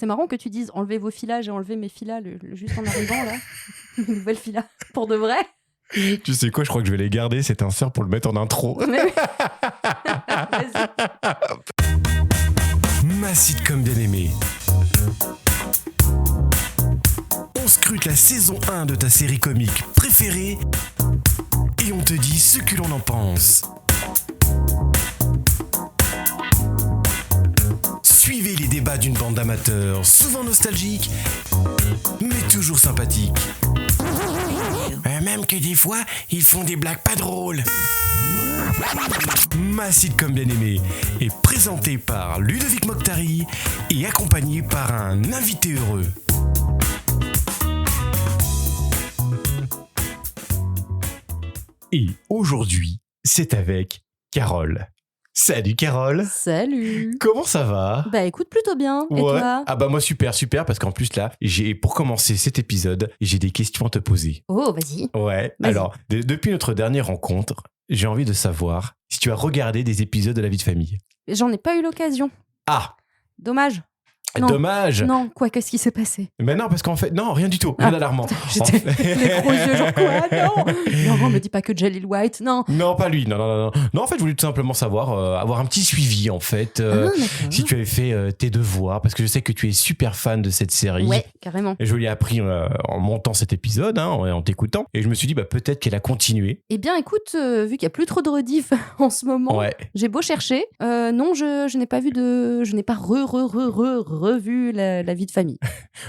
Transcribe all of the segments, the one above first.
C'est marrant que tu dises enlevez vos filas, j'ai enlevé mes filas juste en arrivant là. Une nouvelle fila. Pour de vrai. Tu sais quoi, je crois que je vais les garder, cet insert pour le mettre en intro. Mais oui. Vas-y. Ma sitcom bien aimée. On scrute la saison 1 de ta série comique préférée et on te dit ce que l'on en pense. Suivez les débats d'une bande d'amateurs, souvent nostalgiques, mais toujours sympathiques. Même que des fois, ils font des blagues pas drôles. Ma sitcom bien aimée est présentée par Ludovic Mokhtari et accompagnée par un invité heureux. Et aujourd'hui, c'est avec Carole. Salut Carole. Salut. Comment ça va ? Bah écoute, plutôt bien. Et toi ? Ah bah moi super parce qu'en plus là, pour commencer cet épisode, j'ai des questions à te poser. Oh, vas-y. Ouais, Vas-y. Alors, depuis notre dernière rencontre, j'ai envie de savoir si tu as regardé des épisodes de La Vie de Famille. J'en ai pas eu l'occasion. Ah, Dommage. Non. dommage. Non, quoi, qu'est-ce qui s'est passé ? Mais non, parce qu'en fait, non, rien du tout, rien d'alarmant. J'étais En fait- les gros yeux, genre quoi ? Non, me dis pas que Jalil White, non. Non, pas lui, non. Non, en fait, je voulais tout simplement savoir, avoir un petit suivi, en fait, D'accord. si tu avais fait tes devoirs, parce que je sais que tu es super fan de cette série. Ouais, carrément. Et je l'ai appris en montant cet épisode, en t'écoutant. Et je me suis dit, bah, peut-être qu'elle a continué. Eh bien, écoute, vu qu'il y a plus trop de rediff en ce moment, Ouais. j'ai beau chercher, non, je n'ai pas vu je n'ai pas revu la vie de famille.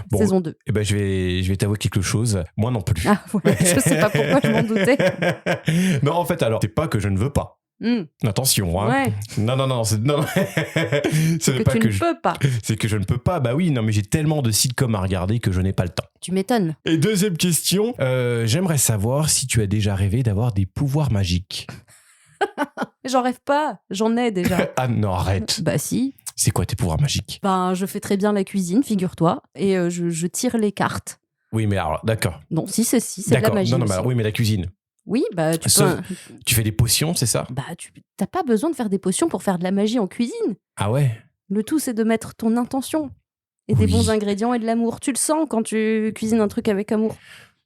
Bon, Saison 2. Eh ben, je vais t'avouer quelque chose. Moi non plus. Ah ouais, je sais pas pourquoi je m'en doutais. Non, en fait, alors, c'est pas que je ne veux pas. Attention, hein. Ouais, Non. Non. Ce n'est que pas tu que ne peux pas. c'est que je ne peux pas. Bah oui, non, mais j'ai tellement de sitcoms à regarder que je n'ai pas le temps. Tu m'étonnes. Et deuxième question, j'aimerais savoir si tu as déjà rêvé d'avoir des pouvoirs magiques. J'en rêve pas, j'en ai déjà. Ah non, arrête. Bah si. C'est quoi tes pouvoirs magiques ? Ben, je fais très bien la cuisine, figure-toi, et je tire les cartes. Oui, mais alors, d'accord. Non, si, c'est de la D'accord. magie. Non, mais aussi. alors, oui, mais la cuisine. Oui, bah tu Sauf- peux. Tu fais des potions, c'est ça ? Bah, t'as pas besoin de faire des potions pour faire de la magie en cuisine. Ah ouais ? Le tout, c'est de mettre ton intention et des Oui. bons ingrédients et de l'amour. Tu le sens quand tu cuisines un truc avec amour.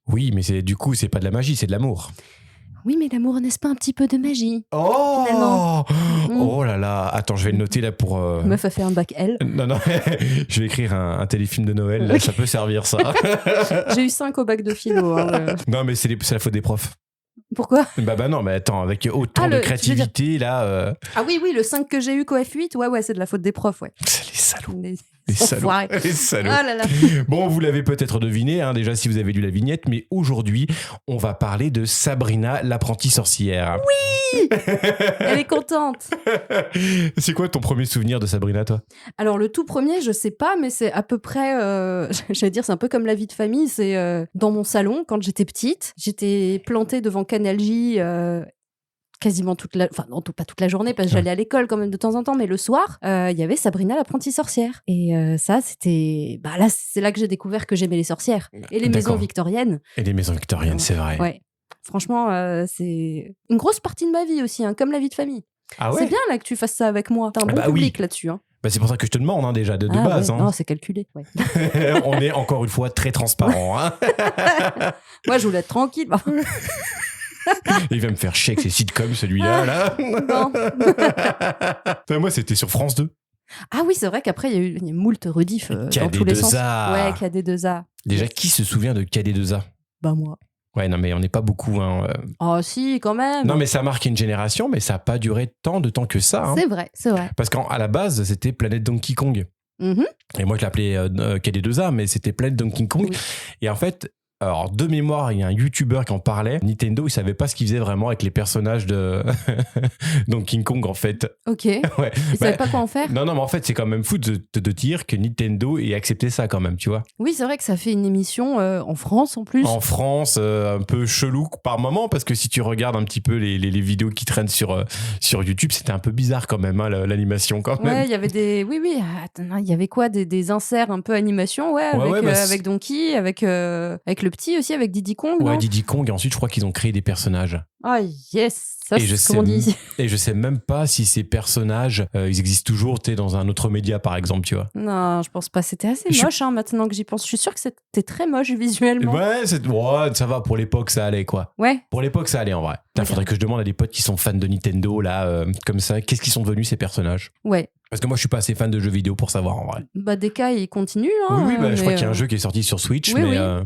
Oui, mais du coup, c'est pas de la magie, c'est de l'amour. Oui, mais l'amour, n'est-ce pas un petit peu de magie ? Oh Finalement. Oh là là. Attends, je vais le noter là pour... Meuf a fait un bac L. Non, je vais écrire un téléfilm de Noël, là, ça peut servir ça. J'ai eu 5 au bac de philo. Hein. Non, mais c'est la faute des profs. Pourquoi ? Bah non, mais attends, avec autant Ah, de tu veux dire- créativité, là... Ah oui, le 5 que j'ai eu, coef 8, ouais, c'est de la faute des profs, ouais. Les salauds. Les Les salauds. enfoirés. Les salauds. Ah là là. Bon, vous l'avez peut-être deviné, hein, déjà si vous avez lu la vignette, mais aujourd'hui, on va parler de Sabrina, l'apprentie sorcière. Oui. Elle est contente. C'est quoi ton premier souvenir de Sabrina, toi ? Alors, le tout premier, je sais pas, mais c'est à peu près, j'allais dire, c'est un peu comme la vie de famille. C'est dans mon salon, quand j'étais petite, j'étais plantée devant Canal J quasiment enfin non, pas toute la journée, parce que j'allais à l'école quand même de temps en temps, mais le soir, il y avait Sabrina l'apprentie sorcière. Et ça, c'était... Bah là, c'est là que j'ai découvert que j'aimais les sorcières. Et les maisons D'accord. victoriennes. Et les maisons victoriennes, c'est vrai. Ouais. Franchement, c'est une grosse partie de ma vie aussi, hein, comme la vie de famille. Ah ouais ? C'est bien là que tu fasses ça avec moi. T'as un bon Bah oui. public là-dessus. Hein. Bah, c'est pour ça que je te demande, hein, déjà, de Ah base. ouais. Hein. Non, c'est calculé. Ouais. On est encore une fois très transparent. Hein. Moi, je voulais être tranquille. Bah, Il va me faire chier avec ses sitcoms, celui-là. Là. non. Enfin, moi, c'était sur France 2. Ah oui, c'est vrai qu'après, il y a eu moult rediff dans tous les sens. KD2A. Ouais, KD2A. Déjà, qui se souvient de KD2A ? Bah moi. Ouais, non, mais on n'est pas beaucoup. Hein. Oh si, quand même. Non, mais ça a marqué une génération, mais ça n'a pas duré tant de temps que ça. Hein. C'est vrai. Parce qu'à la base, c'était Planète Donkey Kong. Mhm. Et moi, je l'appelais KD2A, mais c'était Planète Donkey Kong. Oui. Et en fait, alors, de mémoire, il y a un YouTuber qui en parlait. Nintendo, il savait pas ce qu'il faisait vraiment avec les personnages de Donkey Kong, en fait. Ok. Ouais. Ils savaient pas quoi en faire. Non, mais en fait, c'est quand même fou de dire que Nintendo ait accepté ça quand même, tu vois. Oui, c'est vrai que ça fait une émission en France en plus. En France, un peu chelou par moment, parce que si tu regardes un petit peu les vidéos qui traînent sur YouTube, c'était un peu bizarre quand même, hein, l'animation quand même. Ouais, il y avait des... Oui, attends, il y avait quoi des inserts un peu animation, ouais, Ouais, avec, ouais, bah, avec Donkey, avec le le petit aussi, avec Diddy Kong, Ouais, non? Diddy Kong, et ensuite je crois qu'ils ont créé des personnages. Ah yes, ça Et je c'est comme on sais dit. Et je sais même pas si ces personnages, ils existent toujours, tu sais, dans un autre média, par exemple, tu vois. Non, je pense pas. C'était assez Je- moche, hein, maintenant que j'y pense. Je suis sûre que c'était très moche visuellement. Ouais, ça va, pour l'époque, ça allait, quoi. Ouais. Pour l'époque, ça allait, en vrai. Putain, Ok. faudrait que je demande à des potes qui sont fans de Nintendo, là, comme ça, qu'est-ce qu'ils sont devenus, ces personnages? Ouais. Parce que moi, je suis pas assez fan de jeux vidéo pour savoir, en vrai. Bah, DK, il continue. Hein, Oui, bah, je crois mais, qu'il y a un jeu qui est sorti sur Switch, oui, mais, oui.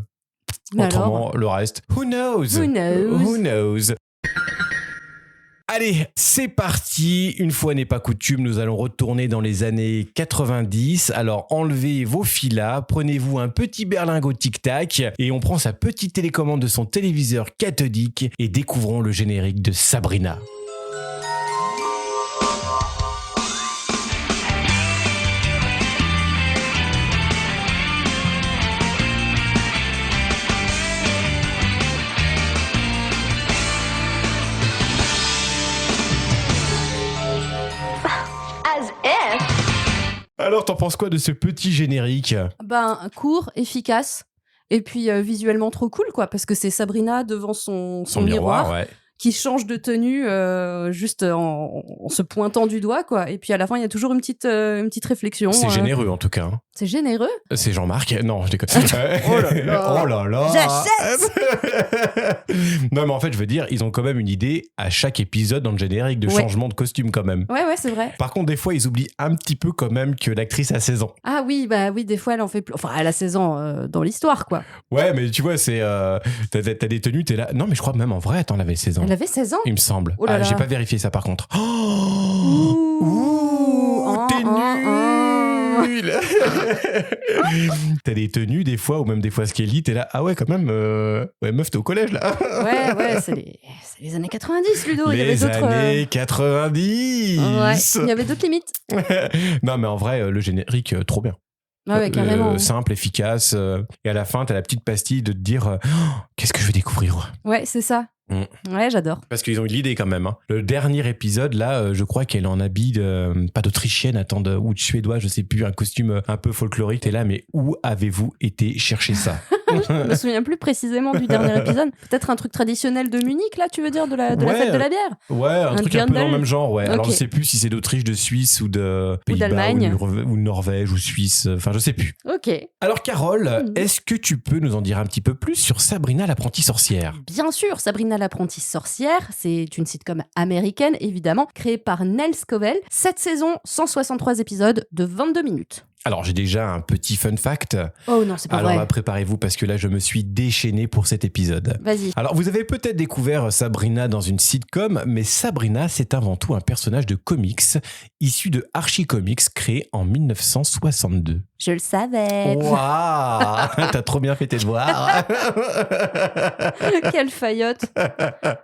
Mais autrement, alors, le reste, who knows? Who knows? Who knows? Allez, c'est parti. Une fois n'est pas coutume, nous allons retourner dans les années 90. Alors enlevez vos filas, prenez-vous un petit berlingot tic-tac et on prend sa petite télécommande de son téléviseur cathodique et découvrons le générique de Sabrina. As if. Alors t'en penses quoi de ce petit générique? ben, court, efficace. Et puis visuellement trop cool, quoi. Parce que c'est Sabrina devant son miroir. Ouais. Qui change de tenue juste en se pointant du doigt, quoi. Et puis à la fin, il y a toujours une petite réflexion. C'est généreux en tout cas. Hein. C'est généreux. C'est Jean-Marc? Non, je déconne. Oh là là. Oh là là. J'achète. Non, mais en fait, je veux dire, ils ont quand même une idée à chaque épisode dans le générique de Ouais. changement de costume quand même. Ouais, c'est vrai. Par contre, des fois, ils oublient un petit peu quand même que l'actrice a 16 ans. Ah oui, bah oui, des fois, elle en fait plus. Enfin, elle a 16 ans dans l'histoire, quoi. Ouais, mais tu vois, c'est t'as des tenues, t'es là. Non, mais je crois même en vrai, attends, elle avait 16 ans. Elle avait 16 ans. Il me semble. Oh là là. J'ai pas vérifié ça par contre. Ouh, T'es oh. nul. T'as des tenues des fois, ou même des fois Skelly, t'es là. Ah ouais, quand même. Ouais, meuf, t'es au collège là. Ouais, c'est les années 90, Ludo. Il y avait Les d'autres. années 90. Ouais, il y avait d'autres limites. Non, mais en vrai, le générique, trop bien. Ouais, carrément. Simple, efficace. Et à la fin, t'as la petite pastille de te dire qu'est-ce que je vais découvrir. Ouais, c'est ça. Ouais, j'adore. Parce qu'ils ont eu l'idée quand même. Hein. Le dernier épisode, là, je crois qu'elle est en habit pas d'Autrichienne, ou de Suédois, je sais plus, un costume un peu folklorique. T'es là, mais où avez-vous été chercher ça? Je me souviens plus précisément du dernier épisode. Peut-être un truc traditionnel de Munich, là, tu veux dire, de la fête de la bière? Ouais, un truc un peu dans le même genre, ouais. Ok. Alors, je sais plus si c'est d'Autriche, de Suisse ou de Pays-Bas, d'Allemagne. ou Norvège ou Suisse. Enfin, je sais plus. Ok. Alors, Carole, est-ce que tu peux nous en dire un petit peu plus sur Sabrina l'apprentie sorcière? Bien sûr, Sabrina l'apprentie sorcière, c'est une sitcom américaine, évidemment, créée par Nell Scovell. 7 saisons, 163 épisodes de 22 minutes. Alors, j'ai déjà un petit fun fact. Oh non, c'est pas Alors vrai. là, préparez-vous parce que là, je me suis déchaîné pour cet épisode. Vas-y. Alors, vous avez peut-être découvert Sabrina dans une sitcom, mais Sabrina, c'est avant tout un personnage de comics issu de Archie Comics créé en 1962. Je le savais. Waouh. T'as trop bien fait tes devoirs. Quelle faillotte.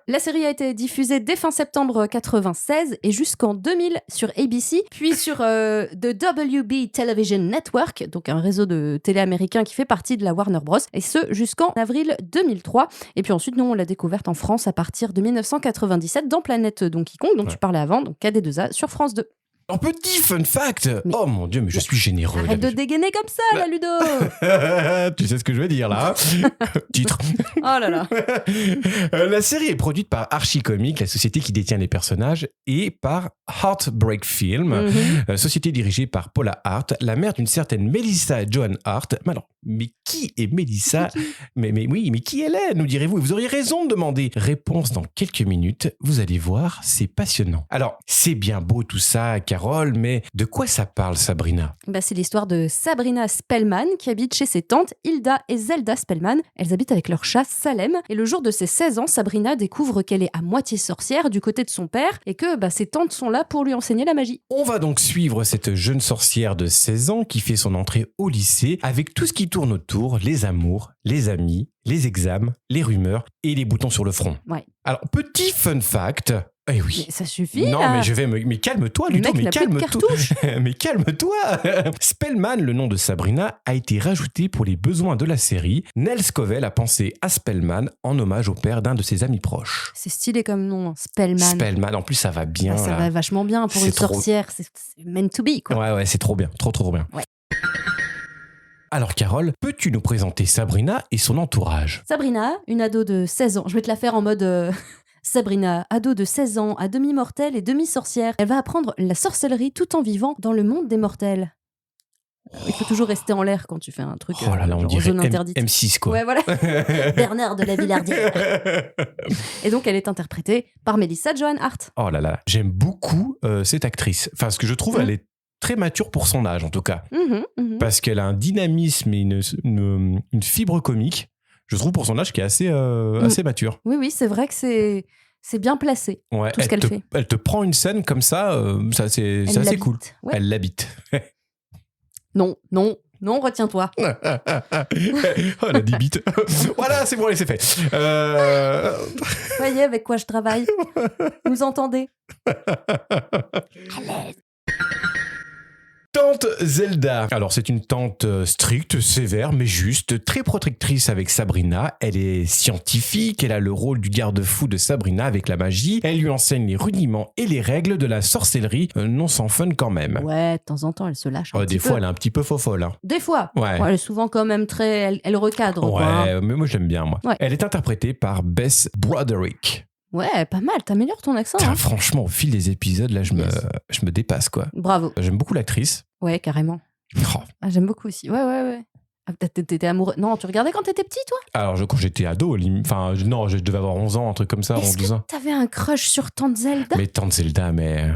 La série a été diffusée dès fin septembre 96 et jusqu'en 2000 sur ABC, puis sur The WB Television Network, donc un réseau de télé américain qui fait partie de la Warner Bros. Et ce, jusqu'en avril 2003. Et puis ensuite, nous, on l'a découverte en France à partir de 1997 dans Planète Donkey Kong, dont tu parlais avant, donc KD2A sur France 2. Un petit fun fact. Oh mon Dieu, mais je suis généreux. Arrête de dégainer comme ça, là, Ludo. Tu sais ce que je veux dire là. Titre. Oh là là. La série est produite par Archie Comics, la société qui détient les personnages, et par Heartbreak Film, société dirigée par Paula Hart, la mère d'une certaine Melissa Joan Hart. Mais qui est Melissa? mais oui, mais qui elle est, nous direz-vous? Vous auriez raison de demander. Réponse dans quelques minutes. Vous allez voir, c'est passionnant. Alors, c'est bien beau tout ça, Carole, mais de quoi ça parle, Sabrina? Bah, c'est l'histoire de Sabrina Spellman qui habite chez ses tantes Hilda et Zelda Spellman. Elles habitent avec leur chat Salem. Et le jour de ses 16 ans, Sabrina découvre qu'elle est à moitié sorcière du côté de son père et que ses tantes sont là pour lui enseigner la magie. On va donc suivre cette jeune sorcière de 16 ans qui fait son entrée au lycée avec tout ce qui tourne autour, les amours, les amis, les examens, les rumeurs et les boutons sur le front. Ouais. Alors, petit fun fact. Eh oui. Mais ça suffit. Non, là. mais calme-toi, Le Ludo, mec mais n'a plus de calme-toi. cartouche. Mais calme-toi. Spellman, le nom de Sabrina, a été rajouté pour les besoins de la série. Nell Scovell a pensé à Spellman en hommage au père d'un de ses amis proches. C'est stylé comme nom, Spellman. Spellman, en plus ça va bien. Ah, ça là. va vachement bien pour C'est une trop- sorcière. C'est meant to be, quoi. Ouais, c'est trop bien, trop bien. Ouais. Alors Carole, peux-tu nous présenter Sabrina et son entourage ? Sabrina, une ado de 16 ans. Je vais te la faire en mode... Sabrina, ado de 16 ans, à demi-mortelle et demi-sorcière. Elle va apprendre la sorcellerie tout en vivant dans le monde des mortels. Il faut toujours rester en l'air quand tu fais un truc Oh là là, on genre dirait zone interdite. M6 quoi. Ouais, voilà. Bernard de la Villardière. Et donc, elle est interprétée par Melissa Joan Hart. Oh là là, j'aime beaucoup cette actrice. Enfin, ce que je trouve, elle est très mature pour son âge en tout cas. Parce qu'elle a un dynamisme et une fibre comique, je trouve pour son âge qui est assez mature. Oui, c'est vrai que c'est bien placé, Ouais, tout ce qu'elle fait. Elle te prend une scène comme ça, c'est assez cool. Ouais. Elle l'habite. Non, retiens-toi. Oh, elle a dit bite. Voilà, c'est bon, allez, c'est fait. Voyez avec quoi je travaille. Vous entendez? Tante Zelda. Alors, c'est une tante stricte, sévère, mais juste, très protectrice avec Sabrina. Elle est scientifique, elle a le rôle du garde-fou de Sabrina avec la magie. Elle lui enseigne les rudiments et les règles de la sorcellerie, non sans fun quand même. Ouais, de temps en temps, elle se lâche un petit des peu. fois, elle est un petit peu faux-folle. Hein. Des fois. Ouais. Elle est souvent quand même très... Elle recadre. Ouais, quoi, hein. mais moi, je l'aime bien, moi. Ouais. Elle est interprétée par Bess Broderick. Ouais, pas mal. T'améliores ton accent. Putain, Hein. franchement, au fil des épisodes, là, je me dépasse, quoi. Bravo. J'aime beaucoup l'actrice. Ouais, carrément. Oh. Ah, j'aime beaucoup aussi. Ouais. Ah, t'étais amoureux. Non, tu regardais quand t'étais petit, toi? Alors, quand j'étais ado, non, je devais avoir 11 ans, un truc comme ça, Est-ce 12 ans. que t'avais un crush sur Tante Zelda? Mais Tante Zelda, mais...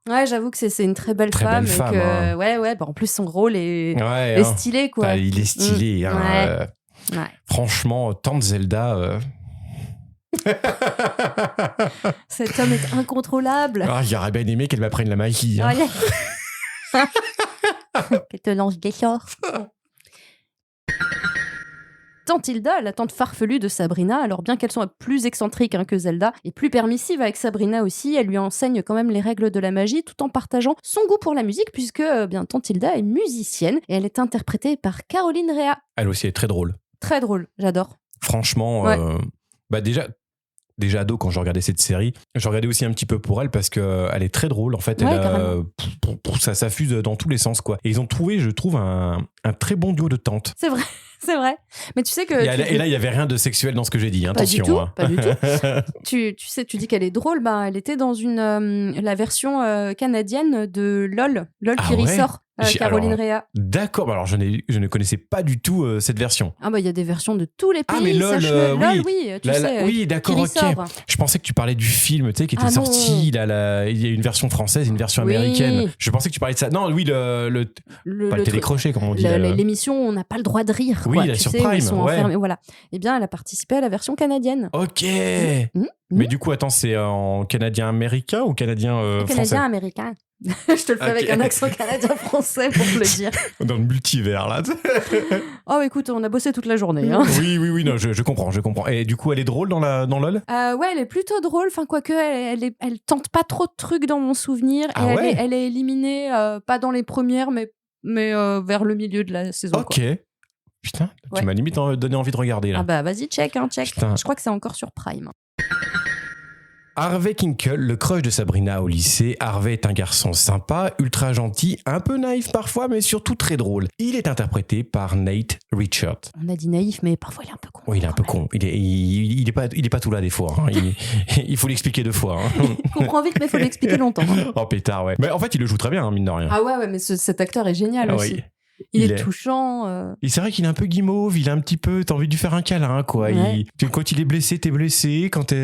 Ouais, j'avoue que c'est une très belle Très femme. belle femme, et que, hein. Ouais, bah, en plus, son rôle est Ouais, hein. stylé, quoi. Ah, il est stylé. Hein, Ouais. Franchement, Tante Zelda... Cet homme est incontrôlable. Ah, j'aurais bien aimé qu'elle m'apprenne la magie. Hein. Qu'elle te lance des sorts. Tante Hilda, la tante farfelue de Sabrina, alors bien qu'elle soit plus excentrique que Zelda, et plus permissive avec Sabrina aussi, elle lui enseigne quand même les règles de la magie tout en partageant son goût pour la musique puisque tante Hilda est musicienne et elle est interprétée par Caroline Rhea. Elle aussi est très drôle. Très drôle, j'adore. Franchement, Ouais. déjà ado quand je regardais cette série, je regardais aussi un petit peu pour elle parce que elle est très drôle en fait. Ouais, Ça s'affuse dans tous les sens quoi. Et ils ont trouvé, je trouve, un très bon duo de tantes. C'est vrai. Mais tu sais que... Et là, il y avait rien de sexuel dans ce que j'ai dit. Attention. Pas du tout. Tu sais, tu dis qu'elle est drôle. Bah, elle était dans la version canadienne de LOL qui ressort. Caroline Rhea. D'accord, alors je ne connaissais pas du tout cette version. Ah bah il y a des versions de tous les pays. Ah mais LOL, LOL, oui, tu sais. Oui, d'accord, ok. Je pensais que tu parlais du film, tu sais, qui était sorti. Il y a une version française, une version américaine. Je pensais que tu parlais de ça. Non, oui, le télécrochet, comme on dit. L'émission, on n'a pas le droit de rire. Oui, quoi, là, tu sur sais, Prime. où ils sont Ouais. enfermés. Voilà. Eh bien, elle a participé à la version canadienne. Ok. Mais du coup, attends, c'est en canadien-américain ou canadien-français? Canadien-américain. Je te le fais avec un accent canadien-français pour te le dire. Dans le multivers, là. Oh, écoute, on a bossé toute la journée. Hein. Oui, non, je comprends. Et du coup, elle est drôle dans LOL? Ouais, elle est plutôt drôle. Enfin, quoique, elle tente pas trop de trucs dans mon souvenir. Ah et ouais elle est éliminée, pas dans les premières, mais vers le milieu de la saison. Ok. Quoi. Putain, Ouais. tu m'as limite donné envie de regarder, là. Ah bah, vas-y, check. Putain. Je crois que c'est encore sur Prime. Harvey Kinkle, le crush de Sabrina au lycée. Harvey est un garçon sympa, ultra gentil, un peu naïf parfois, mais surtout très drôle. Il est interprété par Nate Richard. On a dit naïf, mais parfois il est un peu con. Oui, il est un peu con. Il est pas tout là des fois. Hein. Il faut l'expliquer 2 fois. Hein. Il comprend vite, mais il faut l'expliquer longtemps. Oh pétard, ouais. Mais en fait, il le joue très bien, hein, mine de rien. Ah ouais, mais cet acteur est génial aussi. Oui. Il est touchant. Et c'est vrai qu'il est un peu guimauve, il est un petit peu... T'as envie de lui faire un câlin, quoi. Ouais. Quand il est blessé, t'es blessé. Quand t'es...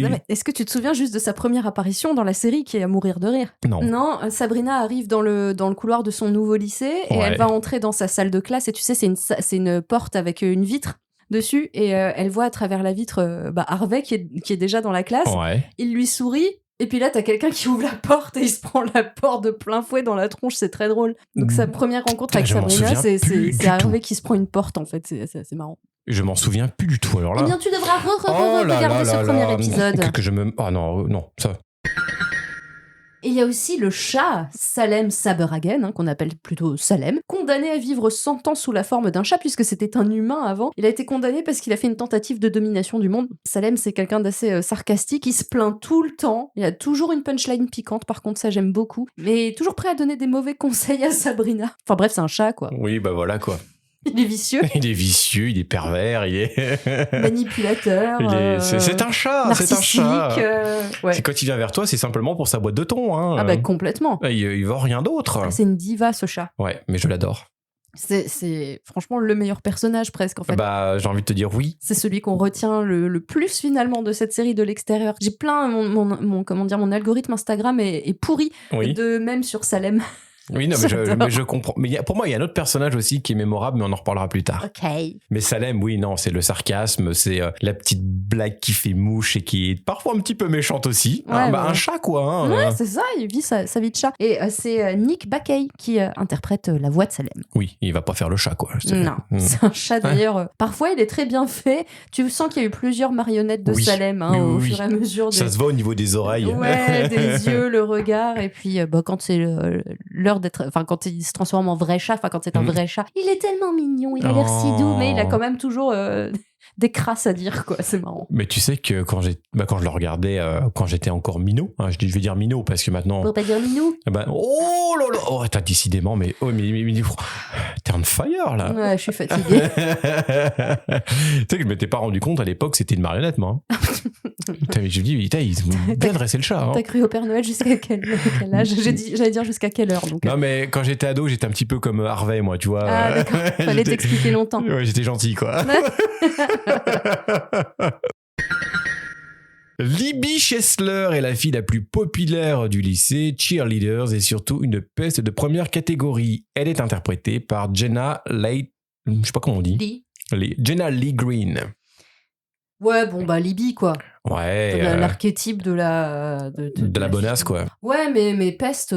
Non, mais est-ce que tu te souviens juste de sa première apparition dans la série qui est à mourir de rire? Non, Sabrina arrive dans le couloir de son nouveau lycée et elle va entrer dans sa salle de classe et tu sais, c'est une porte avec une vitre dessus et elle voit à travers la vitre Harvey qui est déjà dans la classe. Ouais. Il lui sourit. Et puis là, t'as quelqu'un qui ouvre la porte et il se prend la porte de plein fouet dans la tronche, c'est très drôle. Donc sa première rencontre avec Sabrina, c'est Harvey qui se prend une porte en fait, c'est assez marrant. Je m'en souviens plus du tout. Alors là... Eh bien, tu devras regarder ce premier épisode. Oh non, ça... Et il y a aussi le chat Salem Saberhagen, qu'on appelle plutôt Salem, condamné à vivre 100 ans sous la forme d'un chat, puisque c'était un humain avant. Il a été condamné parce qu'il a fait une tentative de domination du monde. Salem, c'est quelqu'un d'assez sarcastique, il se plaint tout le temps, il a toujours une punchline piquante, par contre ça j'aime beaucoup, mais toujours prêt à donner des mauvais conseils à Sabrina. Enfin bref, c'est un chat, quoi. Oui, bah voilà, quoi. Il est vicieux. Il est vicieux, il est pervers, il est... Manipulateur. C'est un chat, c'est un chat. Ouais. C'est quand il vient vers toi, c'est simplement pour sa boîte de thon. Hein. Ah bah complètement. Il veut rien d'autre. C'est une diva, ce chat. Ouais, mais je l'adore. C'est franchement le meilleur personnage presque, en fait. Bah, j'ai envie de te dire oui. C'est celui qu'on retient le plus finalement de cette série de l'extérieur. J'ai plein, mon algorithme Instagram est pourri de même sur Salem. Oui, non, mais je comprends. Mais pour moi, il y a un autre personnage aussi qui est mémorable, mais on en reparlera plus tard. Ok. Mais Salem, oui, non, c'est le sarcasme, c'est la petite blague qui fait mouche et qui est parfois un petit peu méchante aussi. Ouais, un chat, quoi. Hein, ouais, c'est ça, il vit sa vie de chat. Et c'est Nick Bakay qui interprète la voix de Salem. Oui, il va pas faire le chat, quoi. Non, c'est un chat d'ailleurs. Parfois, il est très bien fait. Tu sens qu'il y a eu plusieurs marionnettes de Salem au fur et à mesure. Ça se voit au niveau des oreilles. Ouais, des yeux, le regard. Et puis, quand c'est l'heure d'être. Enfin, quand il se transforme en vrai chat, quand c'est un vrai chat, il est tellement mignon, il a l'air si doux, mais il a quand même toujours des crasses à dire, quoi. C'est marrant. Mais tu sais que quand je le regardais, quand j'étais encore minot, hein, je vais dire minot parce que maintenant. Faut pas dire minou. Oh là là, oh, t'as décidément, mais t'es on fire là. Ouais, je suis fatiguée. Tu sais que je m'étais pas rendu compte à l'époque, c'était une marionnette, moi. Je me dis, ils ont bien dressé le chat. Hein. T'as cru au Père Noël jusqu'à quel âge? J'allais dire jusqu'à quelle heure. Donc. Non, mais quand j'étais ado, j'étais un petit peu comme Harvey, moi, tu vois. Ah, d'accord. Fallait t'expliquer longtemps. Ouais, j'étais gentil, quoi. Libby Chesler est la fille la plus populaire du lycée, cheerleaders et surtout une peste de première catégorie. Elle est interprétée par Jenna Lee, je sais pas comment on dit. Jenna Lee Green. Ouais, bon, Libby, quoi. Ouais. L'archétype de la... De la bonasse, quoi. Ouais, mais peste...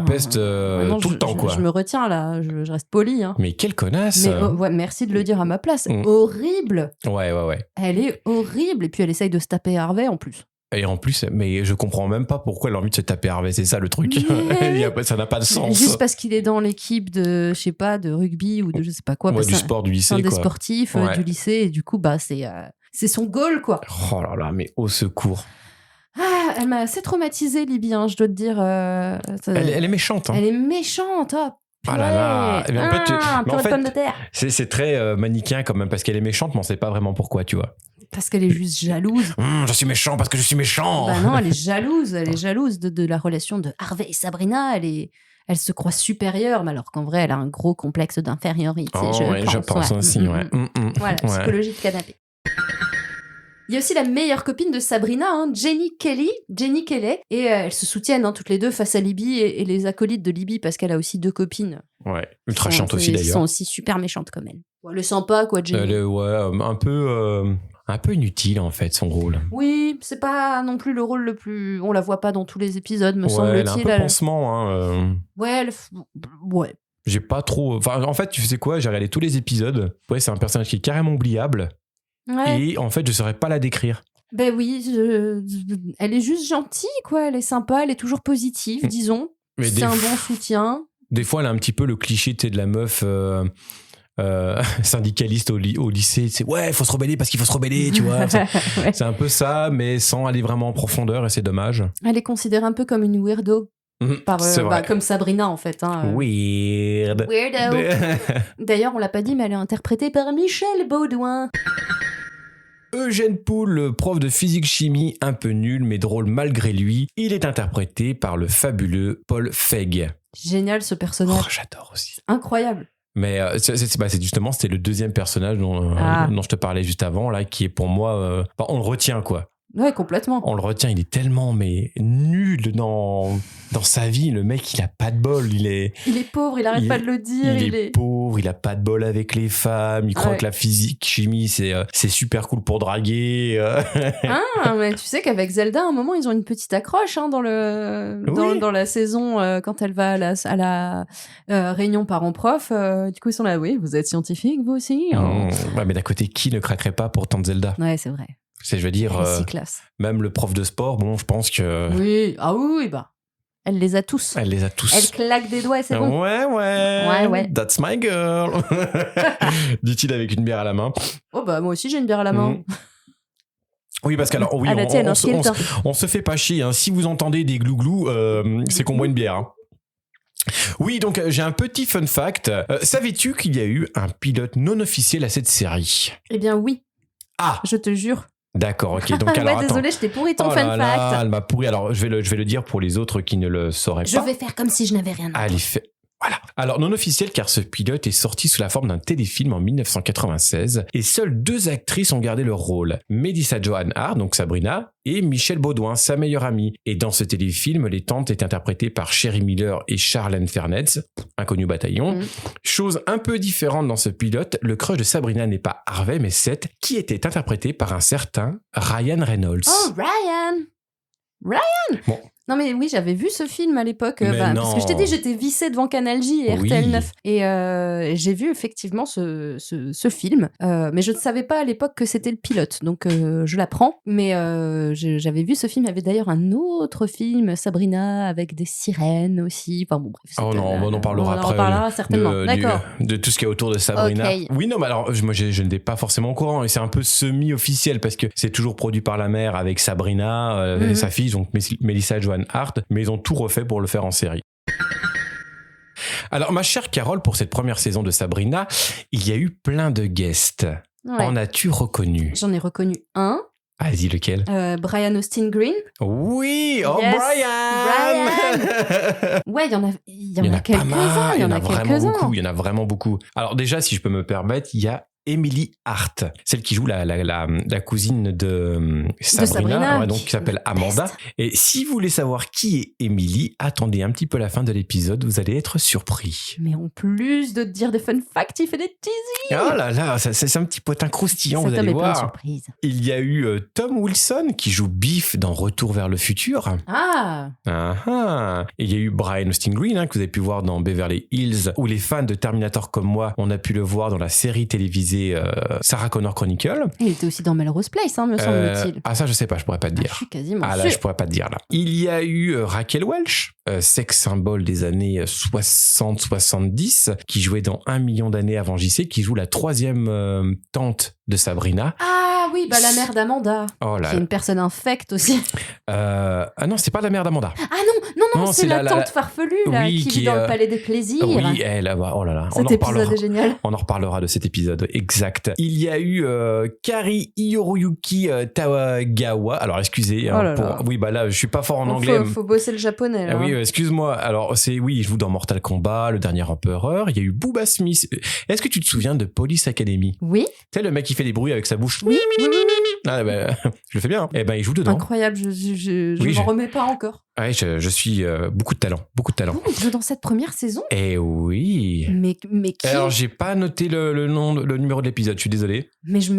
peste tout le temps, quoi. Je me retiens, là. Je reste poli, hein. Mais quelle connasse. Mais, ouais, merci de le dire à ma place. Horrible. Ouais. Elle est horrible. Et puis, elle essaye de se taper Harvey, en plus. Et en plus, mais je comprends même pas pourquoi elle a envie de se taper Harvey, c'est ça le truc. Ça n'a pas de sens. Juste parce qu'il est dans l'équipe de, je sais pas, de rugby ou de je sais pas quoi. Ouais, du sport du lycée, un quoi. Des sportifs du lycée. Et du coup, c'est son goal, quoi. Oh là là, mais au secours. Ah, elle m'a assez traumatisée, Libby, hein, je dois te dire. Elle est méchante. Hein. Elle est méchante, oh. Ah là là. Mais en fait, pomme de terre. C'est très manichéen quand même, parce qu'elle est méchante, mais on sait pas vraiment pourquoi, tu vois. Parce qu'elle est juste jalouse. Je suis méchant parce que je suis méchant. Bah non, elle est jalouse. Elle est jalouse de la relation de Harvey et Sabrina. Elle se croit supérieure, mais alors qu'en vrai, elle a un gros complexe d'infériorité. Je pense aussi, ouais. Voilà, psychologie de canapé. Il y a aussi la meilleure copine de Sabrina, Jenny Kelly, et elles se soutiennent toutes les deux face à Libby et les acolytes de Libby, parce qu'elle a aussi 2 copines. Ouais, ultra chiantes aussi d'ailleurs. Elles sont aussi super méchantes comme elle. Elle est sympa, quoi, Jenny. Elle est, un peu inutile en fait, son rôle. Oui, c'est pas non plus le rôle le plus... On la voit pas dans tous les épisodes, me semble-t-il. Elle a un peu pansement. Hein, Ouais, ouais. J'ai pas trop... Enfin, en fait, tu sais quoi, j'ai regardé tous les épisodes. Ouais, c'est un personnage qui est carrément oubliable. Ouais. Et en fait, je saurais pas la décrire. Ben oui, elle est juste gentille, quoi. Elle est sympa, elle est toujours positive, disons. Mais c'est un bon soutien. Des fois, elle a un petit peu le cliché de la meuf syndicaliste au lycée. C'est ouais, faut se rebeller parce qu'il faut se rebeller, tu vois. Ouais. C'est un peu ça, mais sans aller vraiment en profondeur, et c'est dommage. Elle est considérée un peu comme une weirdo. Comme Sabrina, en fait. Weirdo. D'ailleurs, on l'a pas dit, mais elle est interprétée par Michel Baudouin. Eugène Poole, prof de physique-chimie, un peu nul mais drôle malgré lui, il est interprété par le fabuleux Paul Feig. Génial ce personnage. Oh, j'adore aussi. Incroyable. Mais c'était le deuxième personnage dont je te parlais juste avant, là, qui est pour moi... on le retient, quoi. Ouais, complètement. On le retient, il est tellement nul dans sa vie. Le mec, il a pas de bol. Il est pauvre, il arrête pas de le dire. Il est pauvre, il a pas de bol avec les femmes. Il croit que la physique, chimie, c'est super cool pour draguer. Mais tu sais qu'avec Zelda, à un moment, ils ont une petite accroche dans la saison quand elle va à la réunion parents-prof. Du coup, ils sont là, oui, vous êtes scientifique, vous aussi. Ouais, mais d'un côté, qui ne craquerait pas pour Tante Zelda? Ouais, c'est vrai. Je veux dire, même le prof de sport, bon, je pense que... Oui, Elle les a tous. Elle les a tous. Elle claque des doigts et c'est bon. Ouais. That's my girl. Dit-il avec une bière à la main. Oh bah moi aussi j'ai une bière à la main. Oui, parce qu'alors, oui, à la tienne, on se fait pas chier. Hein. Si vous entendez des glouglous, c'est qu'on boit une bière. Hein. Oui, donc j'ai un petit fun fact. Savais-tu qu'il y a eu un pilote non officiel à cette série ? Eh bien oui. Ah, je te jure. D'accord, ok. Donc alors, ouais, désolé, je t'ai pourri ton fun fact. Elle m'a pourri. Alors, je vais le dire pour les autres qui ne le sauraient pas. Je vais faire comme si je n'avais rien à dire. Allez, voilà. Alors, non officiel, car ce pilote est sorti sous la forme d'un téléfilm en 1996 et seules 2 actrices ont gardé leur rôle. Melissa Joan Hart, donc Sabrina, et Michelle Baudouin, sa meilleure amie. Et dans ce téléfilm, les tantes étaient interprétées par Sherry Miller et Charlene Fernetz, inconnu bataillon. Chose un peu différente dans ce pilote, le crush de Sabrina n'est pas Harvey, mais Seth, qui était interprété par un certain Ryan Reynolds. Oh, Ryan! Bon. Non mais oui, j'avais vu ce film à l'époque, parce que je t'ai dit, j'étais vissée devant Canal J et RTL 9 et j'ai vu effectivement ce film, mais je ne savais pas à l'époque que c'était le pilote, donc je l'apprends, mais j'avais vu ce film. Il y avait d'ailleurs un autre film, Sabrina, avec des sirènes aussi, enfin bon bref. Oh non, on en parlera après. On en parlera certainement, d'accord. De tout ce qu'il y a autour de Sabrina. Okay. Oui, non, mais alors moi je n'étais pas forcément au courant et c'est un peu semi-officiel parce que c'est toujours produit par la mère avec Sabrina, et sa fille, donc Melissa Joan Hart, mais ils ont tout refait pour le faire en série. Alors, ma chère Carole, pour cette première saison de Sabrina, il y a eu plein de guests. Ouais. En as-tu reconnu ? J'en ai reconnu un. Vas-y, lequel ? Brian Austin Green. Oui, oh yes, Brian. Ouais, il y en a quelques-uns. Il y en a vraiment beaucoup. Alors déjà, si je peux me permettre, il y a Emily Hart, celle qui joue la cousine de Sabrina, ouais, donc qui s'appelle Amanda. Et si vous voulez savoir qui est Emily, attendez un petit peu la fin de l'épisode, vous allez être surpris. Mais en plus de te dire des fun facts, il fait des teasings. Oh là là, c'est un petit potin croustillant, vous allez voir. Il y a eu Tom Wilson qui joue Biff dans Retour vers le futur. Et il y a eu Brian Austin Green, que vous avez pu voir dans Beverly Hills, ou les fans de Terminator comme moi, on a pu le voir dans la série télévisée Sarah Connor Chronicle. Il était aussi dans Melrose Place, me semble-t-il. Ah ça je sais pas, je pourrais pas te dire. Je suis quasiment là, je pourrais pas te dire là. Il y a eu Raquel Welch, sex symbole des années 60-70, qui jouait dans 1 million d'années avant JC, qui joue la 3e tante de Sabrina. Ah oui, la mère d'Amanda, qui est une personne infecte aussi. Ah non, c'est pas la mère d'Amanda. Ah non, c'est la tante farfelue qui vit dans le Palais des Plaisirs. Oui, elle, oh là là. Cet épisode est génial. On en reparlera de cet épisode, exact. Il y a eu Kari Hiroyuki Tawagawa. Alors, excusez. Oui, là, je suis pas fort en anglais. Faut bosser le japonais. Là. Oui, excuse-moi. Alors, il joue dans Mortal Kombat, Le Dernier Empereur. Il y a eu Booba Smith. Est-ce que tu te souviens de Police Academy ? Oui. Tu sais, le mec qui fait des bruits avec sa bouche. Oui. Ah, je le fais bien. Eh ben, il joue dedans. Incroyable, je m'en remets pas encore. Ouais, je suis beaucoup de talent. Il joue dans cette première saison ? Eh oui. Mais qui ? Alors, j'ai pas noté le numéro de l'épisode, je suis désolé. Mais je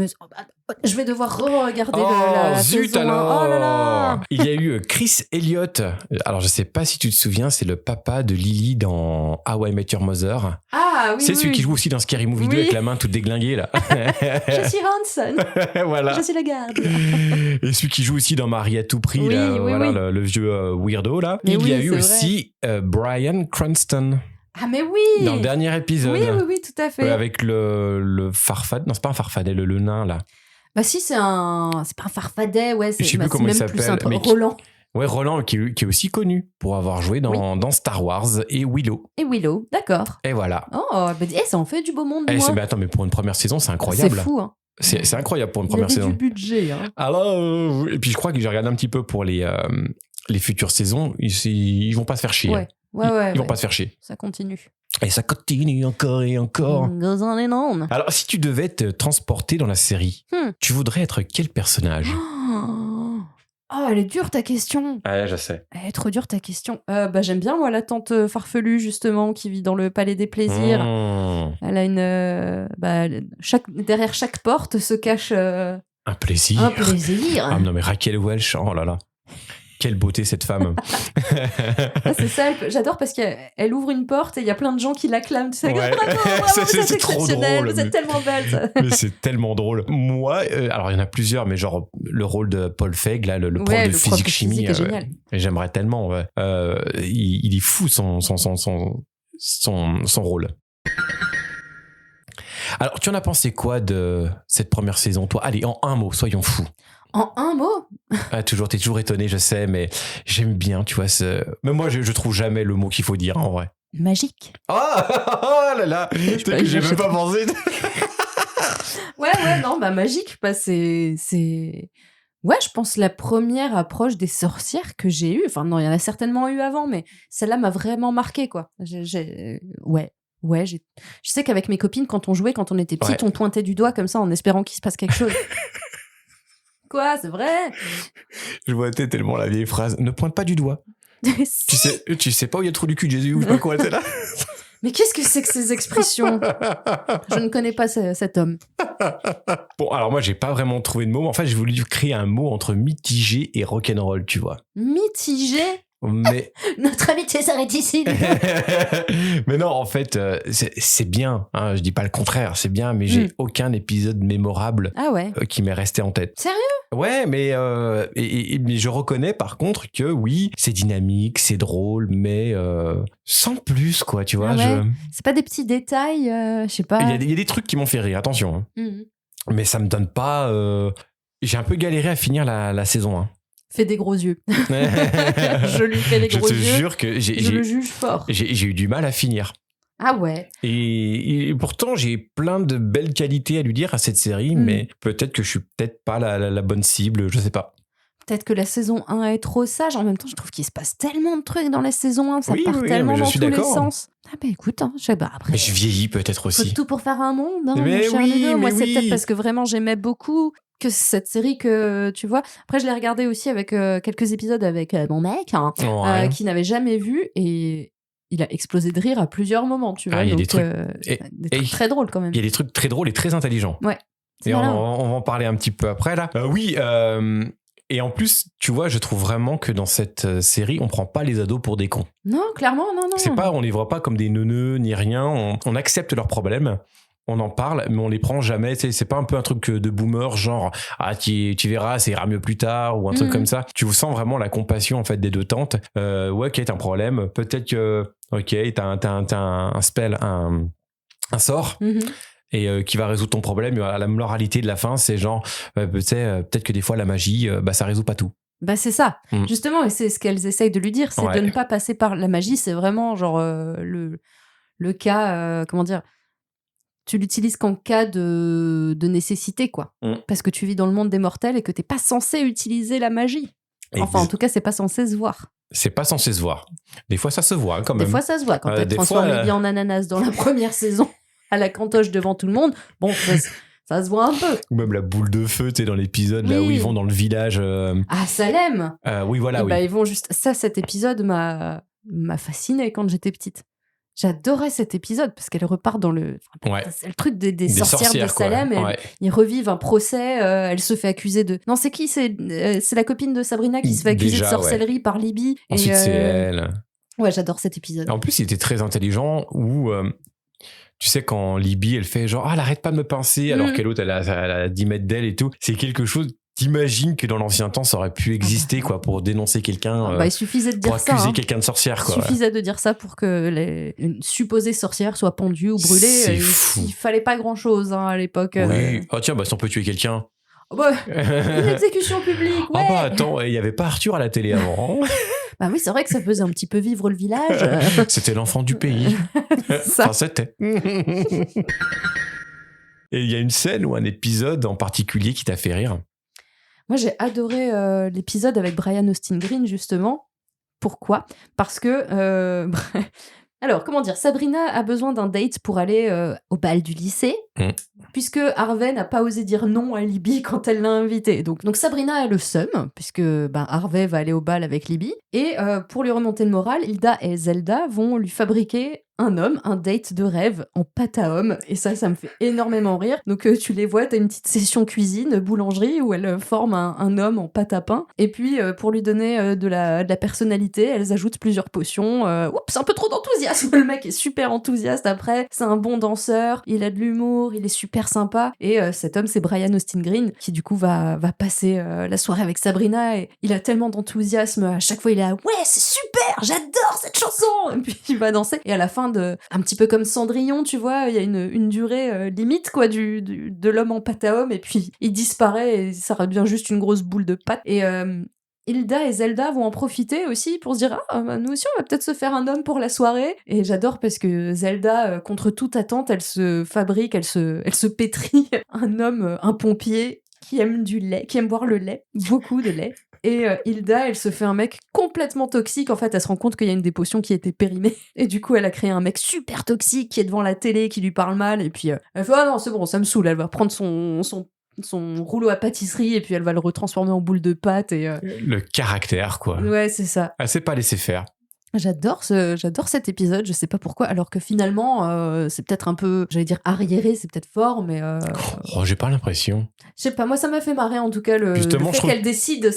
vais devoir re-regarder la saison. Alors. Oh là là. Il y a eu Chris Elliott. Alors, je sais pas si tu te souviens, c'est le papa de Lily dans How I Met Your Mother. Ah oui. C'est celui qui joue aussi dans Scary Movie 2 avec la main toute déglinguée là. Je suis Hanson. Voilà. Je suis la garde. Et celui qui joue aussi dans Marie à tout prix, le vieux weirdo là. Mais il y a eu aussi Bryan Cranston. Ah mais oui. Dans le dernier épisode. Oui, tout à fait. Avec le farfadet. Non, c'est pas un farfadet, le nain là. Bah si, c'est pas un farfadet, ouais. Je sais plus comment il s'appelle. Roland. Ouais, Roland qui est aussi connu pour avoir joué dans Star Wars et Willow. D'accord. Et voilà. Oh, ça en fait du beau monde. Mais pour une première saison, c'est incroyable. C'est fou, hein. C'est incroyable pour une première saison. Il y avait du budget, hein. Alors, et puis je crois que j'ai regardé un petit peu pour les futures saisons. Ils vont pas se faire chier. Ouais. Ils vont pas se faire chier. Ça continue. Et ça continue encore et encore. Goes on and on. Alors, si tu devais te transporter dans la série, tu voudrais être quel personnage ? Oh, elle est dure ta question. Ouais, je sais. Elle est trop dure ta question. J'aime bien moi la tante farfelue justement qui vit dans le Palais des Plaisirs. Elle a une derrière chaque porte se cache un plaisir. Un plaisir. Ah non mais Raquel Welch, oh là là. Quelle beauté cette femme. Ah, c'est ça, j'adore parce qu'elle ouvre une porte et il y a plein de gens qui l'acclament. Tu sais, Ouais. bravo, C'est trop exceptionnel, drôle, vous êtes mais- tellement belle. ça. Mais c'est tellement drôle. Moi, alors il y en a plusieurs, mais genre le rôle de Paul Feig, là, le Ouais, prof de le prof de physique-chimie, physique est génial. j'aimerais tellement. Ouais. Il est fou son rôle. Alors, tu en as pensé quoi de cette première saison, toi? Allez, en un mot, soyons fous. En un mot, Ah, t'es toujours étonné, je sais, mais j'aime bien, tu vois. Mais moi, je trouve jamais le mot qu'il faut dire, en vrai. magique. Oh là là, peut-être que j'ai même pas pensé. Ouais, non, bah magique, bah c'est... Ouais, je pense la première approche des sorcières que j'ai eue. Enfin, non, il y en a certainement eu avant, mais celle-là m'a vraiment marqué, quoi. Ouais, je sais qu'avec mes copines, quand on jouait, quand on était petites, Ouais. on pointait du doigt comme ça en espérant qu'il se passe quelque chose. Quoi, c'est vrai? Je vois tellement la vieille phrase. Ne pointe pas du doigt. Tu sais pas où il y a le trou du cul de Jésus ou je sais pas quoi, c'est là. Mais qu'est-ce que c'est que ces expressions? Je ne connais pas cet homme. Bon, alors moi, j'ai pas vraiment trouvé de mot. En fait, j'ai voulu créer un mot entre mitigé et rock'n'roll, tu vois. Mitigé? Mais, Notre amitié s'arrête ici. mais non, en fait, c'est bien. Hein, je dis pas le contraire, c'est bien, mais j'ai aucun épisode mémorable Ah ouais. qui m'est resté en tête. Sérieux? Ouais, mais mais je reconnais par contre que oui, c'est dynamique, c'est drôle, mais sans plus, quoi, tu vois. Ah ouais. C'est pas des petits détails, je sais pas. Il y a des trucs qui m'ont fait rire, attention. Hein. Mhm. Mais ça me donne pas. J'ai un peu galéré à finir la saison 1. Fais des gros yeux. Je lui fais les Je gros te yeux. jure que Je le juge fort. j'ai eu du mal à finir. Ah ouais. Et pourtant, j'ai plein de belles qualités à lui dire à cette série, mais peut-être que je suis peut-être pas la bonne cible, je sais pas. Peut-être que la saison 1 est trop sage. En même temps, je trouve qu'il se passe tellement de trucs dans la saison 1. Ça Oui, part oui, tellement mais je dans suis tous les d'accord. sens. Ah bah écoute, hein, je sais pas. Après, Mais je vieillis peut-être faut aussi. tout pour faire un monde. Hein, Mais mon cher oui, Ludo. Moi, mais c'est oui. peut-être parce que vraiment j'aimais beaucoup que cette série que tu vois. Après, je l'ai regardée aussi avec quelques épisodes avec mon mec hein, Ouais. qui n'avait jamais vu et il a explosé de rire à plusieurs moments, tu vois. Ah, il y a des donc, trucs- des trucs et- très drôles quand même. Il y a des trucs très drôles et très intelligents. Ouais. Et on Voilà. va en parler un petit peu après là. Oui. Et en plus, tu vois, je trouve vraiment que dans cette série, on prend pas les ados pour des cons. Non, clairement, non. C'est pas, on les voit pas comme des neuneux ni rien. On accepte leurs problèmes. On en parle, mais on les prend jamais. Tu sais, c'est pas un peu un truc de boomer, genre tu verras, ça ira mieux plus tard ou un truc comme ça. Tu sens vraiment la compassion en fait des deux tantes. Ouais, ok, t'as un problème. Peut-être que ok, t'as un spell, un sort. Mhm. Et qui va résoudre ton problème. Et la moralité de la fin, c'est genre, tu sais, peut-être que des fois la magie, ça résout pas tout. Bah c'est ça, justement, et c'est ce qu'elles essayent de lui dire, c'est Ouais. de ne pas passer par la magie, c'est vraiment genre le cas, comment dire, tu l'utilises qu'en cas de nécessité, quoi. Parce que tu vis dans le monde des mortels et que t'es pas censé utiliser la magie. Enfin, en tout cas, c'est pas censé se voir. C'est pas censé se voir. Des fois, ça se voit quand même. Des fois, ça se voit. Quand elle des transforme fois, Libby en ananas dans la première saison, à la cantoche devant tout le monde, bon, ça se voit un peu. Ou même la boule de feu, tu sais, dans l'épisode là où Oui. ils vont dans le village. À Salem. Oui, voilà, Et oui. bah, ils vont juste... Ça, cet épisode m'a fascinée quand j'étais petite. J'adorais cet épisode parce qu'elle repart dans le... Ouais. C'est le truc des sorcières de quoi. Salem. Et Ouais. ils revivent un procès. Elle se fait accuser de... Non, c'est qui? C'est la copine de Sabrina qui se fait accuser Déjà, de sorcellerie par Libby. Ensuite, et, c'est elle. Ouais, j'adore cet épisode. En plus, il était très intelligent où... tu sais, quand Libby, elle fait genre, elle arrête pas de me pincer, alors qu'elle autre, elle a 10 mètres d'elle et tout. C'est quelque chose, t'imagines que dans l'ancien temps, ça aurait pu exister, quoi, pour dénoncer quelqu'un. Il suffisait de pour dire ça. accuser quelqu'un de sorcière, quoi. Il suffisait de dire ça pour que une supposée sorcière soit pendue ou brûlée. C'est fou. Il fallait pas grand-chose à l'époque. Oui. Oh, tiens, si on peut tuer quelqu'un. Oh, bah, une exécution publique, ouais. Ah bah attends, il y avait pas Arthur à la télé avant. Bah oui, c'est vrai que ça faisait un petit peu vivre le village. C'était l'enfant du pays. Ça. Enfin, c'était. Et il y a une scène ou un épisode en particulier qui t'a fait rire. Moi, j'ai adoré l'épisode avec Brian Austin Green, justement. Pourquoi? Parce que... Alors, comment dire, Sabrina a besoin d'un date pour aller au bal du lycée, puisque Harvey n'a pas osé dire non à Libby quand elle l'a invité. Donc Sabrina a le seum, puisque Harvey va aller au bal avec Libby. Et pour lui remonter le moral, Hilda et Zelda vont lui fabriquer un homme, un date de rêve en pâte à homme. Et ça me fait énormément rire. Donc tu les vois, t'as une petite session cuisine, boulangerie, où elles forment un homme en pâte à pain. Et puis pour lui donner de la personnalité, elles ajoutent plusieurs potions. Oups, un peu trop d'enthousiasme. Le mec est super enthousiaste après. C'est un bon danseur, il a de l'humour, il est super sympa. Et cet homme, c'est Brian Austin Green, qui du coup va passer la soirée avec Sabrina. Et il a tellement d'enthousiasme. À chaque fois, il est là, ouais, c'est super, j'adore cette chanson. Et puis il va danser. Et à la fin, un petit peu comme Cendrillon, tu vois, il y a une durée limite quoi de l'homme en pâte à homme, et puis il disparaît et ça redevient juste une grosse boule de pâte. Et Hilda et Zelda vont en profiter aussi pour se dire bah, nous aussi on va peut-être se faire un homme pour la soirée. Et j'adore parce que Zelda, contre toute attente, elle se fabrique, elle se pétrit un homme, un pompier qui aime du lait, qui aime boire le lait, beaucoup de lait. Et Hilda, elle se fait un mec complètement toxique. En fait, elle se rend compte qu'il y a une des potions qui a été périmée. Et du coup, elle a créé un mec super toxique qui est devant la télé, qui lui parle mal. Et puis, elle fait « Ah non, c'est bon, ça me saoule. » Elle va prendre son rouleau à pâtisserie et puis elle va le retransformer en boule de pâte. Et, Le caractère, quoi. Ouais, c'est ça. Elle sait pas laisser faire. J'adore cet épisode, je sais pas pourquoi, alors que finalement, c'est peut-être un peu, j'allais dire arriéré, c'est peut-être fort, mais... Oh, j'ai pas l'impression. Je sais pas, moi ça m'a fait marrer en tout cas le fait qu'elle décide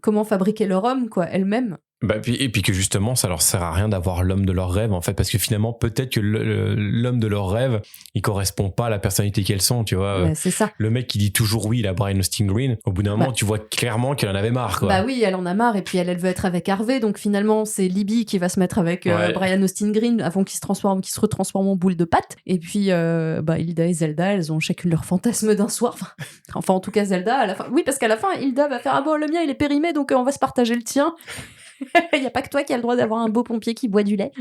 comment fabriquer leur homme, quoi, elle-même. Bah, et puis que justement, ça leur sert à rien d'avoir l'homme de leur rêve, en fait, parce que finalement, peut-être que l'homme de leur rêve, il correspond pas à la personnalité qu'elles sont, tu vois. Bah, c'est ça. Le mec qui dit toujours oui, la Brian Austin Green, au bout d'un moment, tu vois clairement qu'elle en avait marre, quoi. Bah oui, elle en a marre, et puis elle veut être avec Harvey, donc finalement, c'est Libby qui va se mettre avec Brian Austin Green avant qu'il se retransforme en boule de pâte. Et puis, Hilda et Zelda, elles ont chacune leur fantasme d'un soir. Enfin, en tout cas, Zelda, à la fin. Oui, parce qu'à la fin, Hilda va faire « Ah bon, le mien, il est périmé, donc on va se partager le tien. » Il n'y a pas que toi qui as le droit d'avoir un beau pompier qui boit du lait.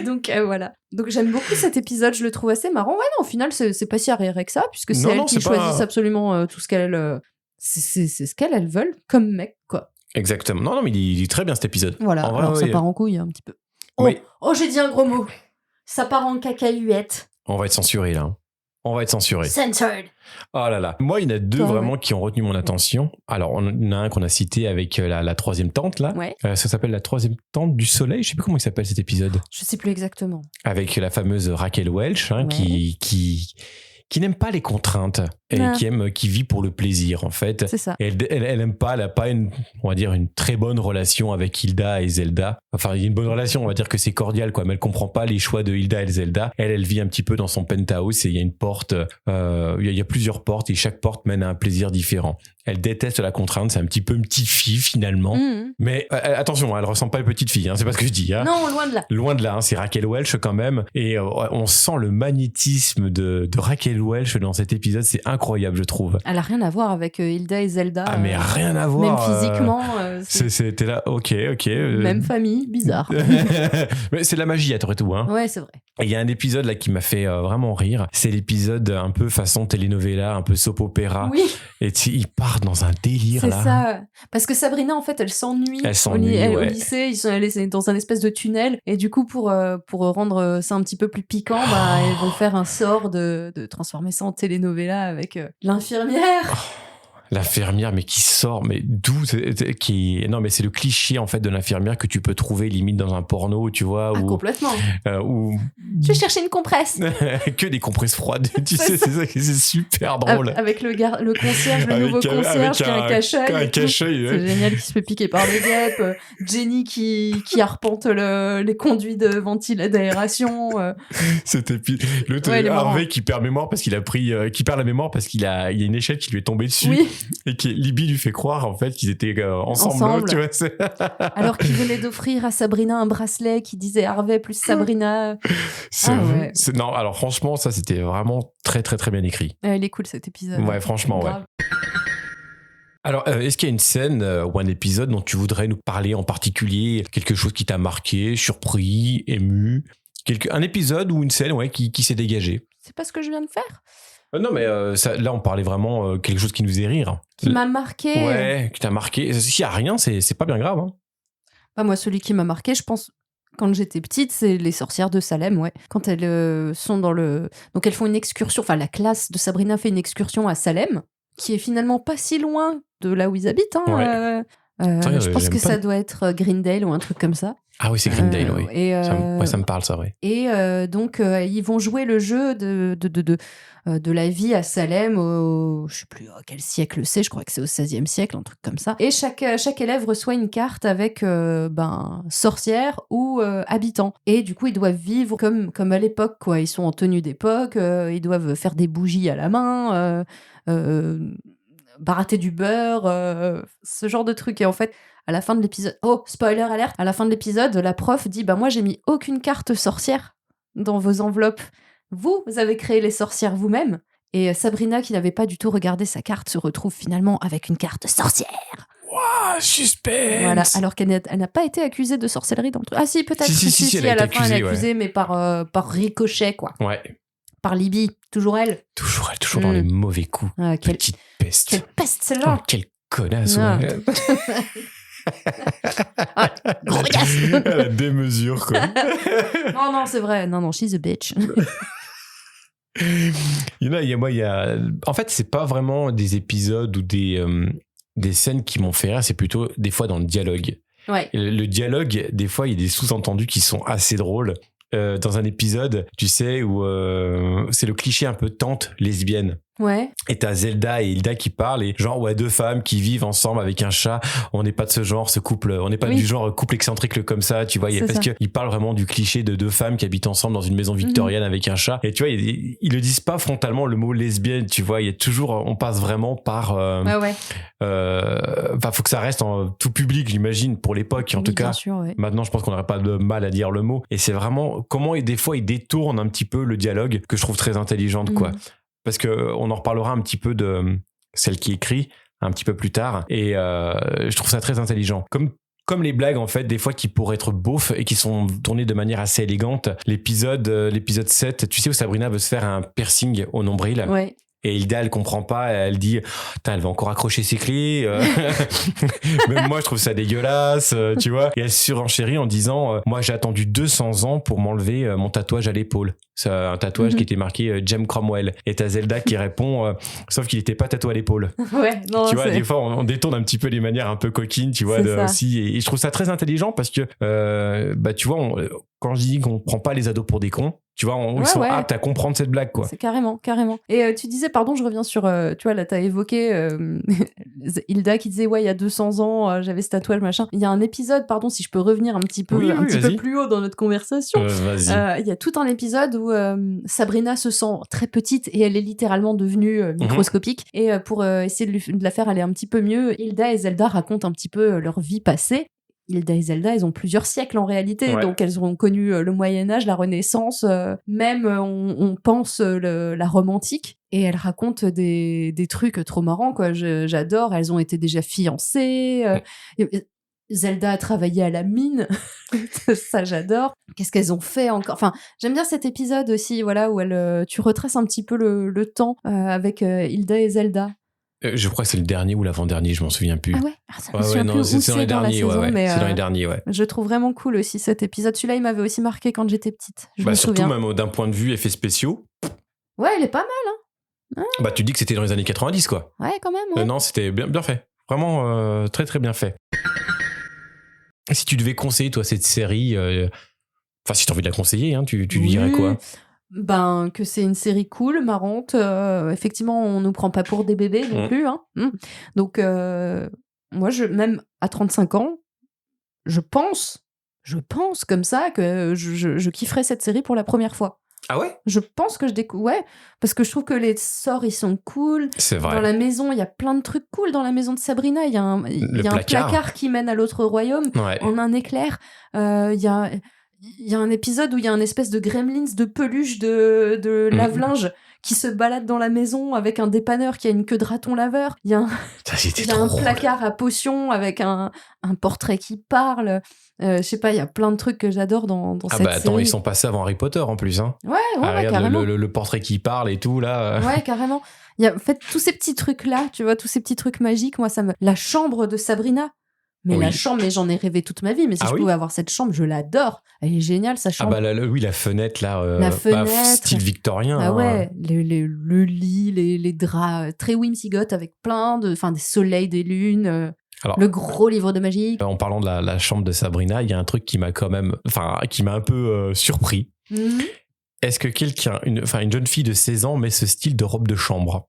Donc voilà. Donc j'aime beaucoup cet épisode, je le trouve assez marrant. Ouais, non, au final, c'est pas si arriéré que ça, puisque c'est elles qui choisissent absolument tout ce qu'elles... c'est ce qu'elles veulent comme mec, quoi. Exactement. Non, mais il est très bien cet épisode. Voilà, en vrai, alors ça part en couille un petit peu. Oh, j'ai dit un gros mot. Ça part en cacahuète. On va être censuré, là. On va être censuré. Censored. Oh là là. Moi, il y en a deux vraiment qui ont retenu mon attention. Alors, on en a un qu'on a cité avec la troisième tente, là. Ouais. Ça s'appelle la troisième tente du soleil. Je sais plus comment il s'appelle cet épisode. Je sais plus exactement. Avec la fameuse Raquel Welch, qui n'aime pas les contraintes et qui vit pour le plaisir, en fait. C'est ça. Et elle aime pas, elle a pas une très bonne relation avec Hilda et Zelda. Enfin, il y a une bonne relation, on va dire que c'est cordial, quoi, mais elle comprend pas les choix de Hilda et Zelda. Elle vit un petit peu dans son penthouse et il y a une porte, il y a plusieurs portes et chaque porte mène à un plaisir différent. Elle déteste la contrainte, c'est un petit peu une petite fille finalement. Mais attention, elle ressemble pas à une petite fille, hein, c'est pas ce que je dis. Hein. Non, loin de là. Loin de là, hein, c'est Raquel Welch quand même. Et on sent le magnétisme de Raquel Welch dans cet épisode, c'est incroyable, je trouve. Elle a rien à voir avec Hilda et Zelda. Ah, mais rien à voir. Même physiquement. C'était là, ok. Même famille, bizarre. Mais c'est de la magie, après tout. Hein. Ouais, c'est vrai. Et il y a un épisode là qui m'a fait vraiment rire. C'est l'épisode un peu façon telenovela, un peu soap opéra. Oui. Et ils partent dans un délire là. C'est ça. Parce que Sabrina, en fait, elle s'ennuie. Au lycée, elle est dans un espèce de tunnel. Et du coup, pour rendre ça un petit peu plus piquant, elles vont faire un sort de transformer ça en telenovela avec l'infirmière. L'infirmière, mais qui sort, mais d'où non, mais c'est le cliché en fait de l'infirmière que tu peux trouver limite dans un porno, tu vois. Complètement. Ou... Je vais chercher une compresse. Que des compresses froides, tu sais, c'est super drôle. Avec le concierge, le nouveau concierge qui a un cache-œil. C'est génial, qui se fait piquer par les guêpes. Jenny qui arpente les conduits d'aération. Harvey qui perd mémoire parce qu'il a pris, qui perd la mémoire parce qu'il y a une échelle qui lui est tombée dessus. Oui. Et que Libby lui fait croire en fait qu'ils étaient ensemble. Tu vois, alors qu'il venait d'offrir à Sabrina un bracelet qui disait Harvey plus Sabrina. Non, alors franchement, ça c'était vraiment très très très bien écrit. Il est cool cet épisode. Ouais, franchement, ouais. Alors, est-ce qu'il y a une scène ou un épisode dont tu voudrais nous parler en particulier, quelque chose qui t'a marqué, surpris, ému, un épisode ou une scène qui s'est dégagée? C'est pas ce que je viens de faire. Non, mais là, on parlait vraiment quelque chose qui nous faisait rire. Qui m'a marqué. Ouais, qui t'a marqué. S'il n'y a rien, c'est pas bien grave. Hein. Moi, celui qui m'a marqué, je pense, quand j'étais petite, c'est les sorcières de Salem, ouais. Quand elles sont dans le... Donc, elles font une excursion, enfin, la classe de Sabrina fait une excursion à Salem, qui est finalement pas si loin de là où ils habitent. Hein. Ouais. Je pense que ça doit être Greendale ou un truc comme ça. Ah oui, c'est Greendale, oui. Et, Ça me parle, ça, oui. Et donc, ils vont jouer le jeu de la vie à Salem je sais plus quel siècle c'est, je crois que c'est au XVIe siècle, un truc comme ça. Et chaque élève reçoit une carte avec sorcière ou habitant. Et du coup, ils doivent vivre comme à l'époque, quoi. Ils sont en tenue d'époque, ils doivent faire des bougies à la main, barater du beurre, ce genre de truc. Et en fait, à la fin de l'épisode... Oh, spoiler alert! À la fin de l'épisode, la prof dit « Bah moi, j'ai mis aucune carte sorcière dans vos enveloppes. Vous avez créé les sorcières vous-même. » Et Sabrina, qui n'avait pas du tout regardé sa carte, se retrouve finalement avec une carte sorcière. Waouh, suspense! Voilà, alors qu'elle n'a pas été accusée de sorcellerie dans le truc. Ah si, peut-être. Si, elle a à la été fin, elle est accusée, accusée, mais par ricochet, quoi. Ouais. Par Libye. Toujours elle. Toujours dans les mauvais coups. Ah, Petite peste. Quelle peste, celle-là! Oh, quelle connasse, Ah. ouais. Ah, gros mégasse. Elle a des mesures, quoi. Non, c'est vrai. Non, she's a bitch. Il y a... En fait, c'est pas vraiment des épisodes ou des scènes qui m'ont fait rire, c'est plutôt des fois dans le dialogue. Ouais. Et le dialogue, des fois, il y a des sous-entendus qui sont assez drôles. Dans un épisode, tu sais, où c'est le cliché un peu tante lesbienne. Ouais. Et t'as Zelda et Hilda qui parlent et genre ouais, deux femmes qui vivent ensemble avec un chat. On n'est pas de ce genre, ce couple. On n'est pas du genre couple excentrique comme ça, tu vois. Parce qu'ils parlent vraiment du cliché de deux femmes qui habitent ensemble dans une maison victorienne avec un chat. Et tu vois, ils le disent pas frontalement le mot lesbienne, tu vois. Il y a toujours, on passe vraiment par. Ouais. Faut que ça reste en tout public, j'imagine, pour l'époque. En tout cas, sûr, ouais. maintenant, je pense qu'on n'aurait pas de mal à dire le mot. Et c'est vraiment comment des fois ils détournent un petit peu le dialogue que je trouve très intelligente, quoi. Parce qu'on en reparlera un petit peu de celle qui écrit un petit peu plus tard. Et je trouve ça très intelligent. Comme les blagues, en fait, des fois qui pourraient être beaufs et qui sont tournées de manière assez élégante. L'épisode 7, tu sais, où Sabrina veut se faire un piercing au nombril. Ouais. Et Hilda, elle comprend pas, elle dit elle va encore accrocher ses clés. Même moi, je trouve ça dégueulasse, tu vois. Et elle surenchérit en disant moi, j'ai attendu 200 ans pour m'enlever mon tatouage à l'épaule. C'est un tatouage qui était marqué James Cromwell. Et t'as Zelda qui répond sauf qu'il était pas tatoué à l'épaule. Ouais, non, tu vois, des fois, on détourne un petit peu les manières un peu coquines, tu vois, aussi. Et je trouve ça très intelligent parce que, tu vois, quand je dis qu'on prend pas les ados pour des cons, tu vois, ils sont aptes à comprendre cette blague, quoi. C'est carrément. Et tu disais, pardon, je reviens sur, tu vois, là, t'as évoqué Hilda qui disait, ouais, il y a 200 ans, j'avais ce tatouage, machin. Il y a un épisode, pardon, si je peux revenir un petit peu, peu plus haut dans notre conversation. Vas-y. Il y a tout un épisode où Sabrina se sent très petite et elle est littéralement devenue microscopique. Et pour essayer de la faire aller un petit peu mieux, Hilda et Zelda racontent un petit peu leur vie passée. Hilda et Zelda, elles ont plusieurs siècles en réalité, donc elles ont connu le Moyen-Âge, la Renaissance, même on pense la Rome antique, et elles racontent des trucs trop marrants, quoi. J'adore, elles ont été déjà fiancées, Zelda a travaillé à la mine, ça j'adore. Qu'est-ce qu'elles ont fait encore? Enfin, j'aime bien cet épisode aussi, voilà, où tu retraces un petit peu le temps avec Hilda et Zelda. Je crois que c'est le dernier ou l'avant-dernier, je m'en souviens plus. Ah ouais, ça me souvient plus où c'est dans les derniers, mais c'est dans les derniers, ouais. Je trouve vraiment cool aussi cet épisode. Celui-là, il m'avait aussi marqué quand j'étais petite. Je me surtout souviens. même d'un point de vue effets spéciaux. Ouais, il est pas mal, hein. Tu dis que c'était dans les années 90, quoi. Ouais, quand même. Ouais. Non, c'était bien fait. Vraiment très très bien fait. Et si tu devais conseiller, toi, cette série, si tu as envie de la conseiller, hein, tu lui dirais quoi? Que c'est une série cool, marrante. Effectivement, on nous prend pas pour des bébés non plus. Hein. Donc, moi, même à 35 ans, je pense comme ça que je kifferais cette série pour la première fois. Ah ouais? Je pense que je découvre. Ouais, parce que je trouve que les sorts, ils sont cool. C'est vrai. Dans la maison, il y a plein de trucs cool. Dans la maison de Sabrina, il y a un placard qui mène à l'autre royaume en un éclair. Il y a un épisode où il y a un espèce de gremlins de peluche de lave-linge qui se balade dans la maison avec un dépanneur qui a une queue de raton laveur. Il y a un placard à potions avec un portrait qui parle. Je sais pas, il y a plein de trucs que j'adore dans cette série. Attends, ils sont passés avant Harry Potter en plus, hein. Ouais, regarde carrément. Le portrait qui parle et tout, là. Ouais, carrément. Il y a en fait tous ces petits trucs-là, tu vois, tous ces petits trucs magiques, moi, la chambre de Sabrina. Mais la chambre, j'en ai rêvé toute ma vie. Mais si je pouvais avoir cette chambre, je l'adore. Elle est géniale, sa chambre. La fenêtre, là. La fenêtre. Style victorien. Ah ouais, le lit, les draps très whimsigotes avec plein des soleils, des lunes. Alors, Le gros livre de magie. en parlant de la chambre de Sabrina, il y a un truc qui m'a quand même, qui m'a un peu surpris. Mhm. Est-ce que une jeune fille de 16 ans met ce style de robe de chambre?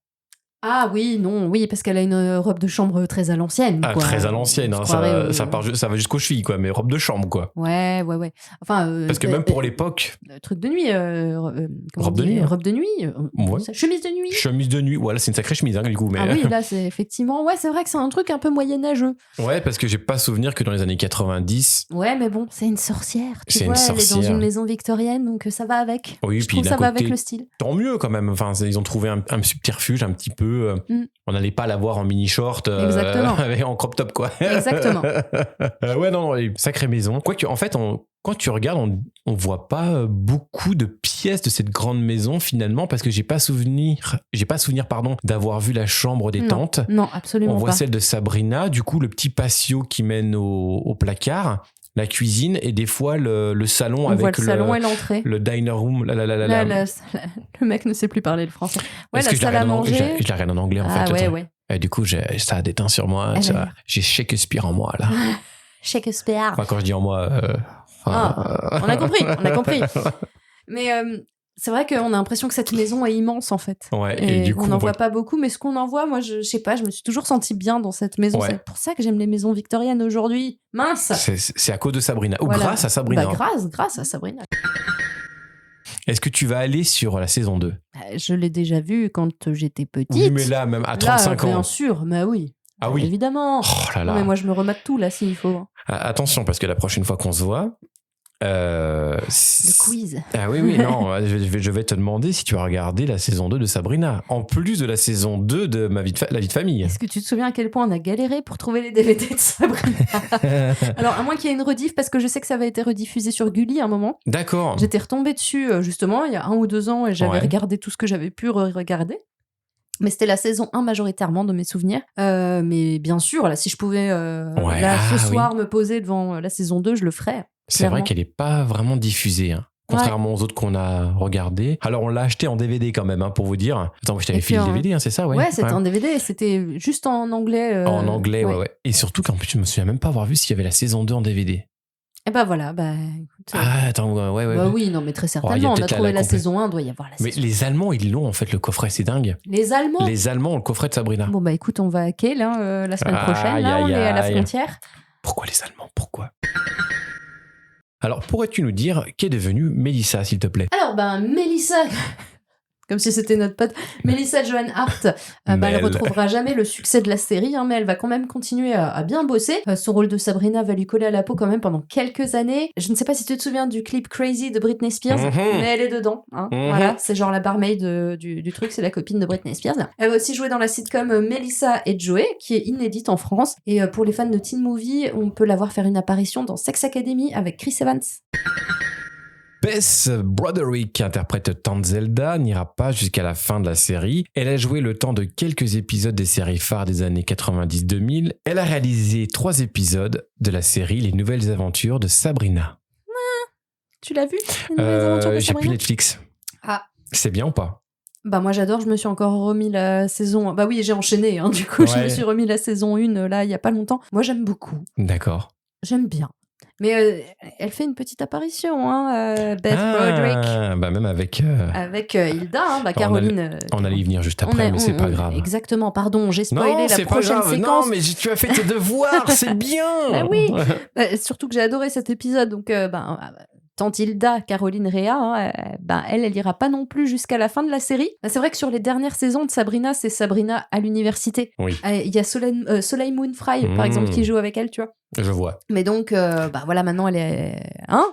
Ah oui, non, oui, parce qu'elle a une robe de chambre très à l'ancienne. Ah, quoi. très à l'ancienne, On hein, se croirait, ça va jusqu'aux chevilles, quoi, mais robe de chambre, quoi. Ouais. Enfin, Parce que même pour l'époque, truc de nuit. Comment Robe on de dit, nuit, hein. robe de nuit. Ouais. Chemise de nuit. chemise de nuit, voilà, c'est une sacrée chemise, hein, du coup. Mais... Ah oui, là, c'est effectivement. Ouais, c'est vrai que c'est un truc un peu moyenâgeux. Ouais, parce que j'ai pas souvenir que dans les années 90, Ouais, mais bon, c'est une sorcière. Tu C'est vois, une elle est dans sorcière. une maison victorienne, donc ça va avec. oui, Je puis trouve d'un ça va avec côté, le style. tant mieux quand même. Enfin, ils ont trouvé un subterfuge un petit peu. Mm. On n'allait pas la voir en mini short, Exactement. en crop top, quoi. Exactement. Ouais, non, sacrée maison. Quoique, en fait, quand tu regardes, on voit pas beaucoup de pièces de cette grande maison finalement, parce que j'ai pas souvenir, d'avoir vu la chambre des Non, tantes. Non, On absolument voit pas. celle de Sabrina, du coup, le petit patio qui mène au placard, la cuisine et des fois le salon On avec voit le salon et l'entrée. le diner room. Là, le mec ne sait plus parler le français. Ouais, Est-ce la que je la salle à regarde manger. je la regarde en anglais en Ah fait. ouais, attends. ouais. Et du coup, ça a déteint sur moi. Eh tu ben. vois. J'ai Shakespeare en moi là. Shakespeare. Enfin, quand je dis en moi. On a compris. Mais c'est vrai qu'on a l'impression que cette maison est immense en fait. Ouais, et du coup, on n'en voit pas beaucoup, mais ce qu'on en voit, moi, je sais pas, je me suis toujours sentie bien dans cette maison. Ouais. C'est pour ça que j'aime les maisons victoriennes aujourd'hui. Mince. c'est à cause de Sabrina. Ou Voilà. grâce à Sabrina. Bah, grâce à Sabrina. Est-ce que tu vas aller sur la saison 2? Je l'ai déjà vue quand j'étais petite. Oui, mais là, même à 35 bien ans. sûr, mais oui. Ah oui. Évidemment. Oh là là. Non, mais moi, je me remate tout là s'il faut. Attention, parce que la prochaine fois qu'on se voit. Le quiz. Ah oui, non, je vais te demander si tu as regardé la saison 2 de Sabrina, en plus de la saison 2 de La vie de famille. Est-ce que tu te souviens à quel point on a galéré pour trouver les DVD de Sabrina? Alors, à moins qu'il y ait une rediff, parce que je sais que ça avait été rediffusé sur Gulli à un moment. D'accord. J'étais retombée dessus, justement, il y a 1 ou 2 ans, et j'avais Ouais. regardé tout ce que j'avais pu regarder. Mais c'était la saison 1 majoritairement de mes souvenirs. Mais bien sûr, là, si je pouvais, Ouais, ce oui. soir, me poser devant la saison 2, je le ferais. C'est vrai clairement. qu'elle n'est pas vraiment diffusée, hein, contrairement aux autres qu'on a regardés. Alors, on l'a acheté en DVD quand même, hein, pour vous dire. Attends, je t'avais Et filé le puis en- DVD, hein, c'est ça, ouais. Ouais, c'était un DVD, c'était juste en anglais. En anglais, ouais. Et surtout qu'en plus, je me souviens même pas avoir vu s'il y avait la saison 2 en DVD. Et bah voilà, écoute. Ah, attends, ouais. Bah oui, non, mais très il y a certainement. On a peut-être trouvé la complète. saison 1, doit y avoir la Mais saison les Allemands, ils l'ont en fait, le coffret, c'est dingue. Les Allemands. Les Allemands ont le coffret de Sabrina. Bon, bah écoute, on va à Kiel la semaine prochaine. Là, Aïe, on aïe, est à la aïe. frontière. Pourquoi les Allemands? Pourquoi? Alors, pourrais-tu nous dire qu'est devenue Mélissa, s'il te plaît? Alors, Mélissa, comme si c'était notre pote, Mélissa Joan Hart, elle Mel. retrouvera jamais le succès de la série, hein, mais elle va quand même continuer à bien bosser. Son rôle de Sabrina va lui coller à la peau quand même pendant quelques années. Je ne sais pas si tu te souviens du clip Crazy de Britney Spears, mais elle est dedans. Hein. Voilà, c'est genre la barmaid du truc, c'est la copine de Britney Spears. Elle va aussi jouer dans la sitcom Melissa et Joey, qui est inédite en France. Et pour les fans de teen movie, on peut la voir faire une apparition dans Sex Academy avec Chris Evans. Bess Broderick, qui interprète Tante Zelda, n'ira pas jusqu'à la fin de la série. Elle a joué le temps de quelques épisodes des séries phares des années 90-2000. Elle a réalisé 3 épisodes de la série Les Nouvelles Aventures de Sabrina. Tu l'as vu Les Nouvelles Aventures de J'ai plus Sabrina Netflix. Ah. C'est bien ou pas? Bah moi j'adore, je me suis encore remis la saison... Bah oui, j'ai enchaîné, hein, du coup je Ouais. me suis remis la saison 1 là, il y a pas longtemps. Moi j'aime beaucoup, D'accord. j'aime bien. Mais elle fait une petite apparition, hein, Beth Broderick, Bah même avec... avec Hilda, hein, on Caroline... on allait y venir juste après, mais c'est pas grave. Exactement, pardon, j'ai spoilé Non, la c'est pas prochaine grave. séquence. Non, mais tu as fait tes devoirs, c'est bien. Bah oui. Surtout que j'ai adoré cet épisode, donc tante Hilda, Caroline Rhea, hein, elle ira pas non plus jusqu'à la fin de la série. C'est vrai que sur les dernières saisons de Sabrina, c'est Sabrina à l'université. Oui. Il y a Soleil Moon Frye, par exemple, qui joue avec elle, tu vois. Je vois. Mais donc, voilà, maintenant elle est... Hein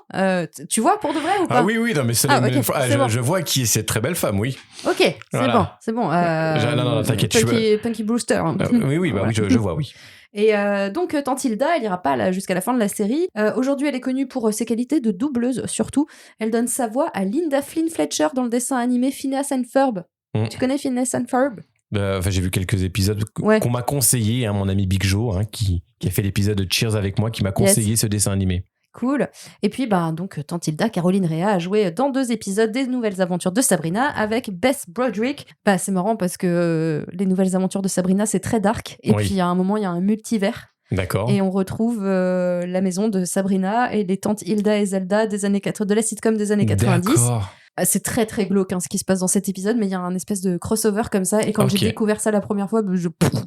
tu vois, pour de vrai ou pas? Ah oui, non, mais ok, c'est bon. je vois qui est cette très belle femme, oui. Ok, Voilà. c'est bon. Non, t'inquiète, je Punky Brewster. oui, bah oui, je vois, oui. Et donc, tante Hilda, elle ira pas jusqu'à la fin de la série. Aujourd'hui, elle est connue pour ses qualités de doubleuse, surtout. Elle donne sa voix à Linda Flynn Fletcher dans le dessin animé Phineas and Ferb. Tu connais Phineas and Ferb? J'ai vu quelques épisodes qu'on m'a conseillé, hein, mon ami Big Joe, hein, qui a fait l'épisode de Cheers avec moi, qui m'a conseillé ce dessin animé. Cool. Et puis, donc, tante Hilda, Caroline Rhea, a joué dans 2 épisodes des Nouvelles Aventures de Sabrina avec Bess Broderick. C'est marrant parce que les Nouvelles Aventures de Sabrina, c'est très dark. Et Oui. puis, à un moment, il y a un multivers. D'accord. Et on retrouve la maison de Sabrina et les tantes Hilda et Zelda de la sitcom des années 90. D'accord. Ah, c'est très très glauque ce qui se passe dans cet épisode, mais il y a un espèce de crossover comme ça. Et quand j'ai découvert ça la première fois,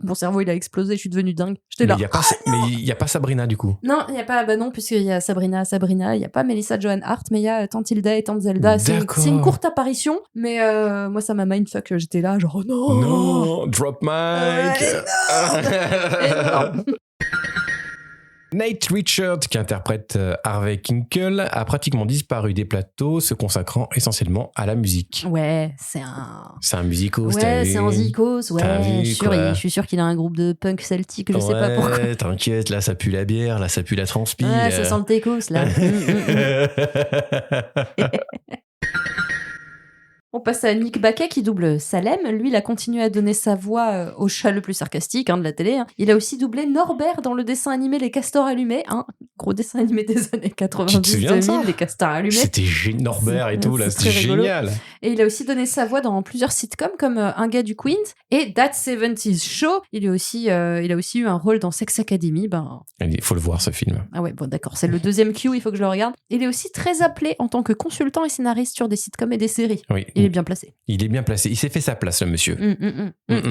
mon cerveau il a explosé, je suis devenue dingue. J'étais là. Mais il n'y a pas Sabrina du coup. Non, il n'y a pas, non, puisqu'il y a Sabrina, il n'y a pas Melissa Joan Hart, mais il y a tante Hilda et tante Zelda. C'est une courte apparition, mais moi ça m'a mindfuck, j'étais là, genre non. Non, drop mic. Énorme. Nate Richard, qui interprète Harvey Kinkle, a pratiquement disparu des plateaux, se consacrant essentiellement à la musique. Ouais, c'est un musicos. Ouais, c'est un zikos. Ouais, je suis sûr qu'il a un groupe de punk celtique, je sais pas pourquoi. T'inquiète, là ça pue la bière, là ça pue la transpi. Ouais, ça sent le técos, là. On passe à Nick Baquet qui double Salem. Lui, il a continué à donner sa voix au chat le plus sarcastique de la télé. Il a aussi doublé Norbert dans le dessin animé Les Castors Allumés. Gros dessin animé des années 90-2000, Les Castors Allumés. C'était Norbert et tout, là, c'était génial. Et il a aussi donné sa voix dans plusieurs sitcoms comme Un gars du Queens et That 70s Show. Il a aussi eu un rôle dans Sex Academy. Il faut le voir, ce film. Ah ouais, bon d'accord, c'est le deuxième Q, il faut que je le regarde. Il est aussi très appelé en tant que consultant et scénariste sur des sitcoms et des séries. Oui. Il est bien placé. Il est bien placé. Il s'est fait sa place, le monsieur.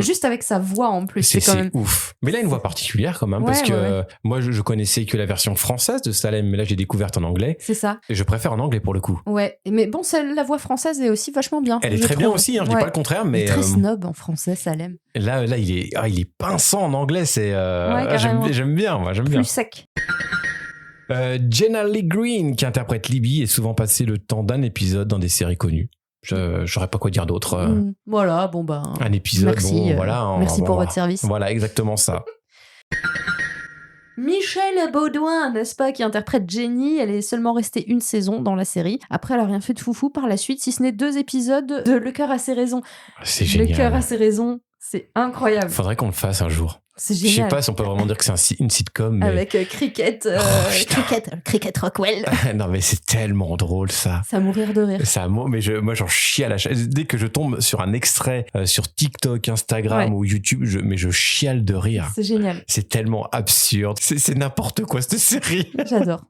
Juste avec sa voix en plus. C'est quand même ouf. Mais là, une voix particulière quand même, parce que moi, je connaissais que la version française de Salem, mais là, j'ai découverte en anglais. C'est ça. Et je préfère en anglais pour le coup. Ouais, mais bon, la voix française est aussi vachement bien. Elle est très bien aussi, je dis pas le contraire, mais. Il est très snob en français, Salem. Là, il est pinçant en anglais, c'est. J'aime bien, moi, j'aime bien. Plus sec. Jenna Lee Green, qui interprète Libby, est souvent passée le temps d'un épisode dans des séries connues. J'aurais pas quoi dire d'autre. Voilà, un épisode, merci, merci pour votre service. Voilà, exactement ça. Michelle Baudouin, n'est-ce pas, qui interprète Jenny. Elle est seulement restée une saison dans la série. Après, elle a rien fait de foufou par la suite, si ce n'est 2 épisodes de Le cœur a ses raisons. C'est génial. Le cœur a ses raisons, c'est incroyable. Faudrait qu'on le fasse un jour. C'est génial. Je sais pas si on peut vraiment dire que c'est une sitcom. Mais... Avec Cricket, Cricket Rockwell. Non, mais c'est tellement drôle, ça. Ça à mourir de rire. Mais moi, j'en chie à la chaise. Dès que je tombe sur un extrait sur TikTok, Instagram ou YouTube, je chiale de rire. C'est génial. C'est tellement absurde. C'est n'importe quoi, cette série. J'adore.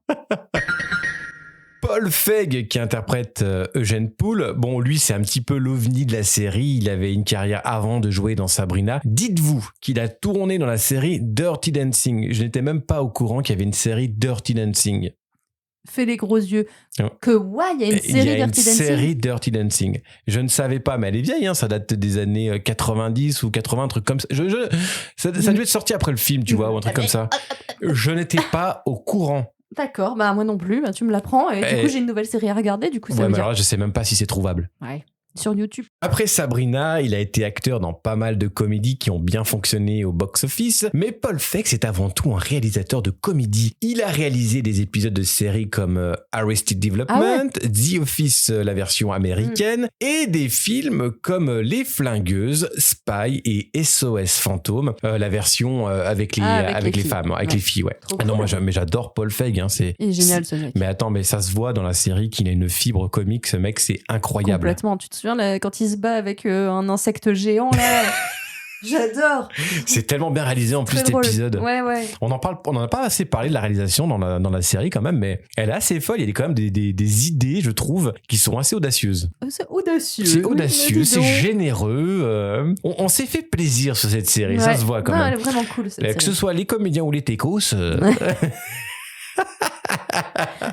Paul Feig, qui interprète Eugène Poole, bon, lui, c'est un petit peu l'ovni de la série. Il avait une carrière avant de jouer dans Sabrina. Dites-vous qu'il a tourné dans la série Dirty Dancing. Je n'étais même pas au courant qu'il y avait une série Dirty Dancing. Fais les gros yeux. Il y a une série Dirty Dancing. Il y a une série Dirty Dancing. Je ne savais pas, mais elle est vieille, ça date des années 90 ou 80, un truc comme ça. Ça devait être sorti après le film, tu vois, ou un truc comme ça. Je n'étais pas au courant. D'accord, moi non plus, tu me l'apprends et du coup j'ai une nouvelle série à regarder, du coup ça veut dire... alors je sais même pas si c'est trouvable. Ouais. Sur YouTube. Après Sabrina, il a été acteur dans pas mal de comédies qui ont bien fonctionné au box-office, mais Paul Feig c'est avant tout un réalisateur de comédie. Il a réalisé des épisodes de séries comme Arrested Development, The Office, la version américaine, et des films comme Les Flingueuses, Spy et SOS Fantôme, la version avec les femmes, avec les filles, non, moi j'adore Paul Feig, il est génial ce mec. Mais attends, mais ça se voit dans la série qu'il a une fibre comique, ce mec, c'est incroyable. Complètement, tu te souviens quand il se bat avec un insecte géant là. J'adore. C'est tellement bien réalisé en plus cet épisode. Ouais. On en a pas assez parlé de la réalisation dans la série quand même, mais elle est assez folle. Il y a quand même des idées, je trouve, qui sont assez audacieuses. C'est audacieux. C'est audacieux, c'est généreux. On s'est fait plaisir sur cette série, ça se voit quand même. Elle est vraiment cool cette série. Que ce soit les comédiens ou les techos.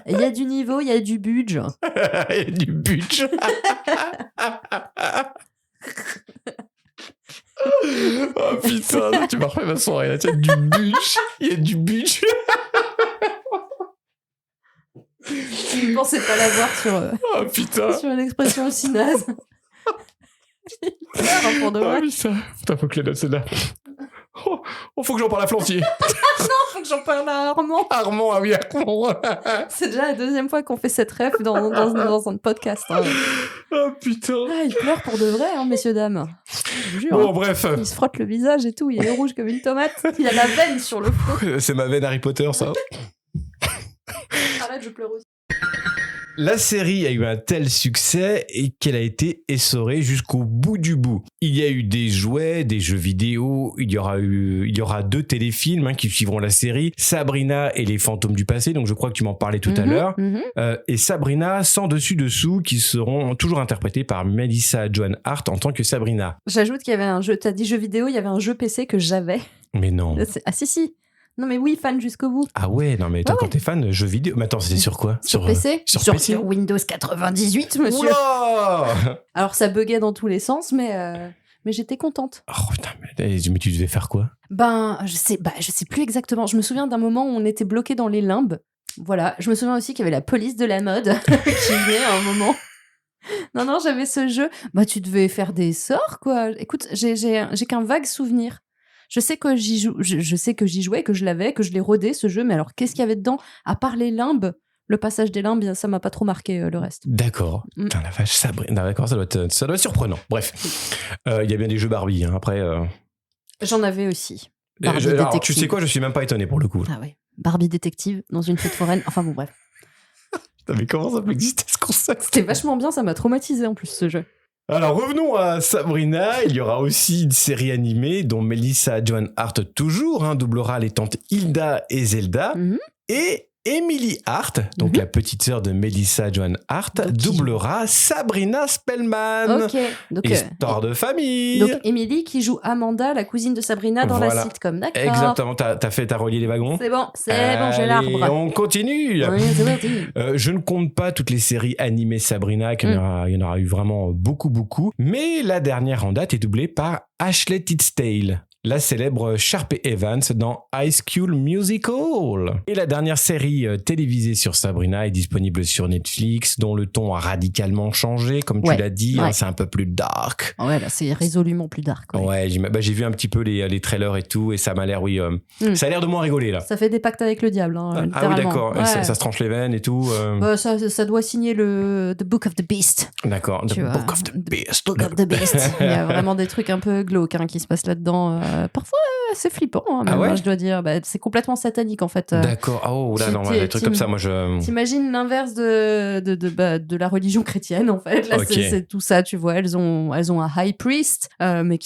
Il y a du niveau, il y a du budget. Il y a du budget. Oh putain, tu m'as refait ma soirée là. Il y a du budget. Il y a du budget. Je pensais pas l'avoir sur une expression aussi naze. Pour de vrai. Putain, faut que je la note celle-là. Faut que j'en parle à Flantier. Non, faut que j'en parle à Armand. Armand. C'est déjà la 2e fois qu'on fait cette ref dans un podcast. Oh putain. Il pleure pour de vrai, messieurs, dames. Je vous jure. Bon, bref. Il se frotte le visage et tout, il est rouge comme une tomate. Il a la veine sur le front. C'est ma veine Harry Potter, ça. Arrête, je pleure aussi. La série a eu un tel succès et qu'elle a été essorée jusqu'au bout du bout. Il y a eu des jouets, des jeux vidéo, il y aura 2 téléfilms qui suivront la série, Sabrina et les fantômes du passé, donc je crois que tu m'en parlais tout à l'heure, et Sabrina sans dessus-dessous qui seront toujours interprétés par Melissa Joan Hart en tant que Sabrina. J'ajoute qu'il y avait un jeu, t'as dit jeu vidéo, il y avait un jeu PC que j'avais. Mais non. Ah si. Non mais oui, fan jusqu'au bout. Ah ouais, non mais toi quand t'es fan de jeux vidéo... Mais attends, c'était sur quoi? Sur PC Sur PC Sur Windows 98, monsieur. Oula. Alors ça buguait dans tous les sens, mais j'étais contente. Oh putain, mais tu devais faire quoi? Je sais plus exactement. Je me souviens d'un moment où on était bloqué dans les limbes. Voilà. Je me souviens aussi qu'il y avait la police de la mode qui venait à un moment. Non, j'avais ce jeu. Tu devais faire des sorts, quoi. Écoute, j'ai qu'un vague souvenir. Je sais que j'y jouais, que je l'avais, que je l'ai rodé, ce jeu, mais alors qu'est-ce qu'il y avait dedans? À part les limbes, le passage des limbes, ça m'a pas trop marqué le reste. D'accord. Putain, la vache, Sabrina. D'accord, ça doit être surprenant. Bref, il y a bien des jeux Barbie, après... J'en avais aussi. Alors, tu sais quoi, je suis même pas étonné pour le coup. Ah ouais. Barbie détective dans une fête foraine. Enfin bon, bref. Putain, mais comment ça peut exister ce concept? C'était vachement bien, ça m'a traumatisé en plus ce jeu. Alors revenons à Sabrina, il y aura aussi une série animée dont Melissa Joan Hart toujours doublera les tantes Hilda et Zelda, et Emily Hart, donc la petite sœur de Melissa Joan Hart, doublera Sabrina Spellman. Ok. Donc, histoire de famille. Donc Emily qui joue Amanda, la cousine de Sabrina dans la sitcom, d'accord. Exactement, t'as relié les wagons. C'est bon, j'ai l'arbre. On continue. Oui, c'est parti. Je ne compte pas toutes les séries animées Sabrina, qu'il y en aura eu vraiment beaucoup, mais la dernière en date est doublée par Ashley Tisdale, la célèbre Sharpay Evans dans High School Musical. Et la dernière série télévisée sur Sabrina est disponible sur Netflix, dont le ton a radicalement changé, comme tu l'as dit, c'est un peu plus dark. Ouais, là, c'est résolument plus dark. Ouais, j'ai vu un petit peu les trailers et tout, et ça m'a l'air, ça a l'air de moins rigoler, là. Ça fait des pactes avec le diable, Ah oui, d'accord, ça se tranche les veines et tout. Ça doit signer The Book of the Beast. D'accord, The Book of the Beast. Book of the Beast. Il y a vraiment des trucs un peu glauques qui se passent là-dedans. Parfois c'est flippant, je dois dire. C'est complètement satanique en fait. D'accord. Des trucs comme ça, moi je. T'imagines l'inverse de la religion chrétienne en fait. Là, c'est tout ça, tu vois. Elles ont un high priest, mais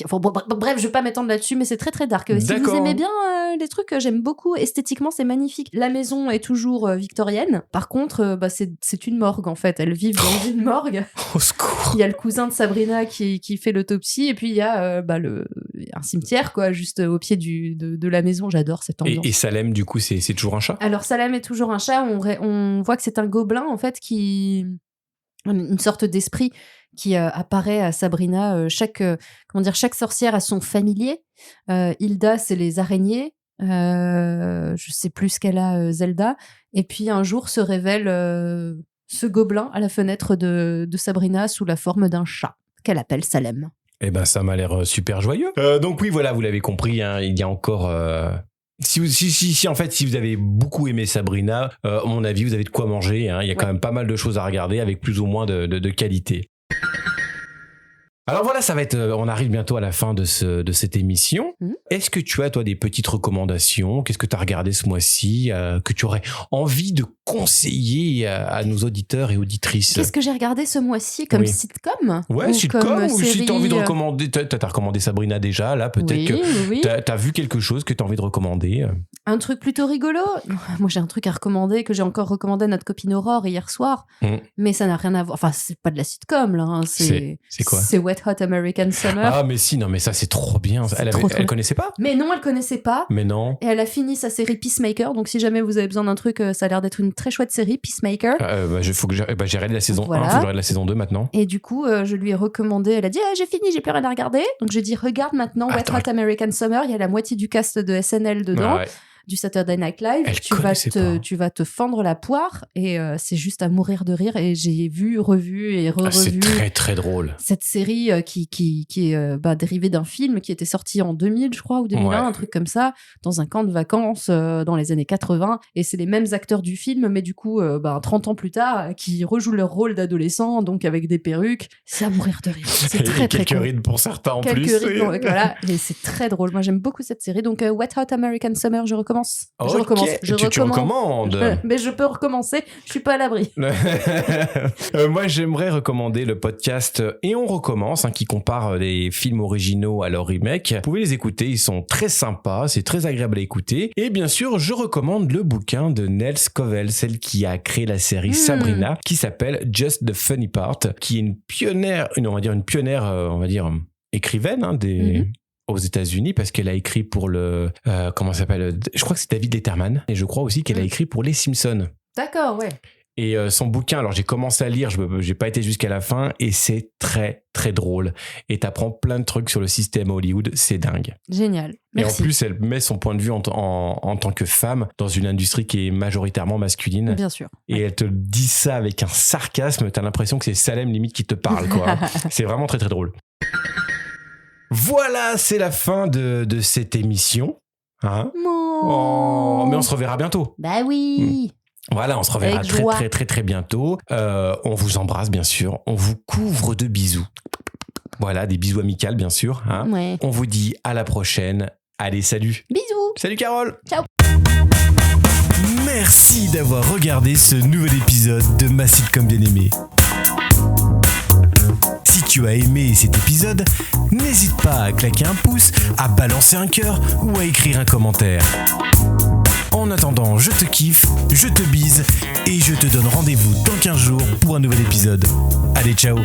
bref, je vais pas m'étendre là-dessus, mais c'est très très dark. Si vous aimez bien les trucs, j'aime beaucoup. Esthétiquement, c'est magnifique. La maison est toujours victorienne. Par contre, c'est une morgue en fait. Elles vivent dans une morgue. Au secours. Il y a le cousin de Sabrina qui fait l'autopsie, et puis il y a un cimetière quoi, juste au pied de la maison. J'adore cette ambiance. Et Salem, du coup, c'est toujours un chat? Alors Salem est toujours un chat. On voit que c'est un gobelin en fait, une sorte d'esprit qui apparaît à Sabrina. Chaque sorcière a son familier. Hilda, c'est les araignées. Je sais plus ce qu'elle a, Zelda. Et puis un jour se révèle ce gobelin à la fenêtre de Sabrina sous la forme d'un chat qu'elle appelle Salem. Eh ben, ça m'a l'air super joyeux. Donc oui, voilà, vous l'avez compris, il y a encore... Si vous avez beaucoup aimé Sabrina, à mon avis, vous avez de quoi manger. Il y a quand même pas mal de choses à regarder avec plus ou moins de qualité. Alors voilà, on arrive bientôt à la fin de cette émission. Est-ce que tu as, toi, des petites recommandations? Qu'est-ce que tu as regardé ce mois-ci que tu aurais envie de conseiller à nos auditeurs et auditrices? Qu'est-ce que j'ai regardé ce mois-ci comme sitcom? Ouais, sitcom, ou si tu as envie de recommander. T'as recommandé Sabrina déjà, là, peut-être que t'as vu quelque chose que tu as envie de recommander. Un truc plutôt rigolo. Moi, j'ai un truc à recommander que j'ai encore recommandé à notre copine Aurore hier soir, mais ça n'a rien à voir. Enfin, c'est pas de la sitcom, là. C'est quoi? C'est Wet Hot American Summer. Ah, mais si, non, mais ça, c'est trop bien. Elle connaissait pas? Mais non, elle connaissait pas. Mais non. Et elle a fini sa série Peacemaker. Donc, si jamais vous avez besoin d'un truc, ça a l'air d'être une très chouette série, Peacemaker. J'ai regardé la saison 1, voilà. faut que je regarde la saison 2 maintenant. Et du coup, je lui ai recommandé. Elle a dit, j'ai fini, j'ai plus rien à regarder. Donc, j'ai dit, regarde maintenant Wet Hot American Summer. Il y a la moitié du cast de SNL dedans. Ouais. Du Saturday Night Live, tu vas te fendre la poire et c'est juste à mourir de rire. Et j'ai revu et revu. C'est très très drôle. Cette série qui est dérivée d'un film qui était sorti en 2000, je crois, ou 2001, un truc comme ça, dans un camp de vacances dans les années 80. Et c'est les mêmes acteurs du film, mais du coup, 30 ans plus tard, qui rejouent leur rôle d'adolescent, donc avec des perruques. C'est à mourir de rire. C'est très très quelques rides pour certains en quelques plus. Rides, voilà. Et c'est très drôle. Moi, j'aime beaucoup cette série. Donc, Wet Hot American Summer, je recommande. recommence. Ok, Je recommence. tu recommandes. Mais je peux recommencer. Je suis pas à l'abri. Moi, j'aimerais recommander le podcast Et on recommence, qui compare les films originaux à leurs remakes. Vous pouvez les écouter, ils sont très sympas, c'est très agréable à écouter. Et bien sûr, je recommande le bouquin de Nell Scovell, celle qui a créé la série Sabrina, qui s'appelle Just the Funny Part, qui est une pionnière, écrivaine aux États-Unis, parce qu'elle a écrit pour le comment ça s'appelle, je crois que c'est David Letterman, et je crois aussi qu'elle a écrit pour les Simpsons. D'accord, ouais. Et son bouquin, alors j'ai commencé à lire, j'ai pas été jusqu'à la fin, et c'est très très drôle. Et t'apprends plein de trucs sur le système Hollywood, c'est dingue. Génial. Et Merci. en plus, elle met son point de vue en tant que femme dans une industrie qui est majoritairement masculine. Bien sûr. Et elle te dit ça avec un sarcasme, t'as l'impression que c'est Salem limite qui te parle, quoi. C'est vraiment très très drôle. Voilà, c'est la fin de cette émission. Hein? Oh, mais on se reverra bientôt. Bah oui. Voilà, on se reverra Avec très joie. très très très bientôt. On vous embrasse bien sûr, on vous couvre de bisous. Voilà, des bisous amicaux bien sûr. Hein. Ouais. On vous dit à la prochaine. Allez, salut. Bisous. Salut Carole. Ciao. Merci d'avoir regardé ce nouvel épisode de Ma Sitcom Bien-Aimée. Si tu as aimé cet épisode, n'hésite pas à claquer un pouce, à balancer un cœur ou à écrire un commentaire. En attendant, je te kiffe, je te bise et je te donne rendez-vous dans 15 jours pour un nouvel épisode. Allez, ciao!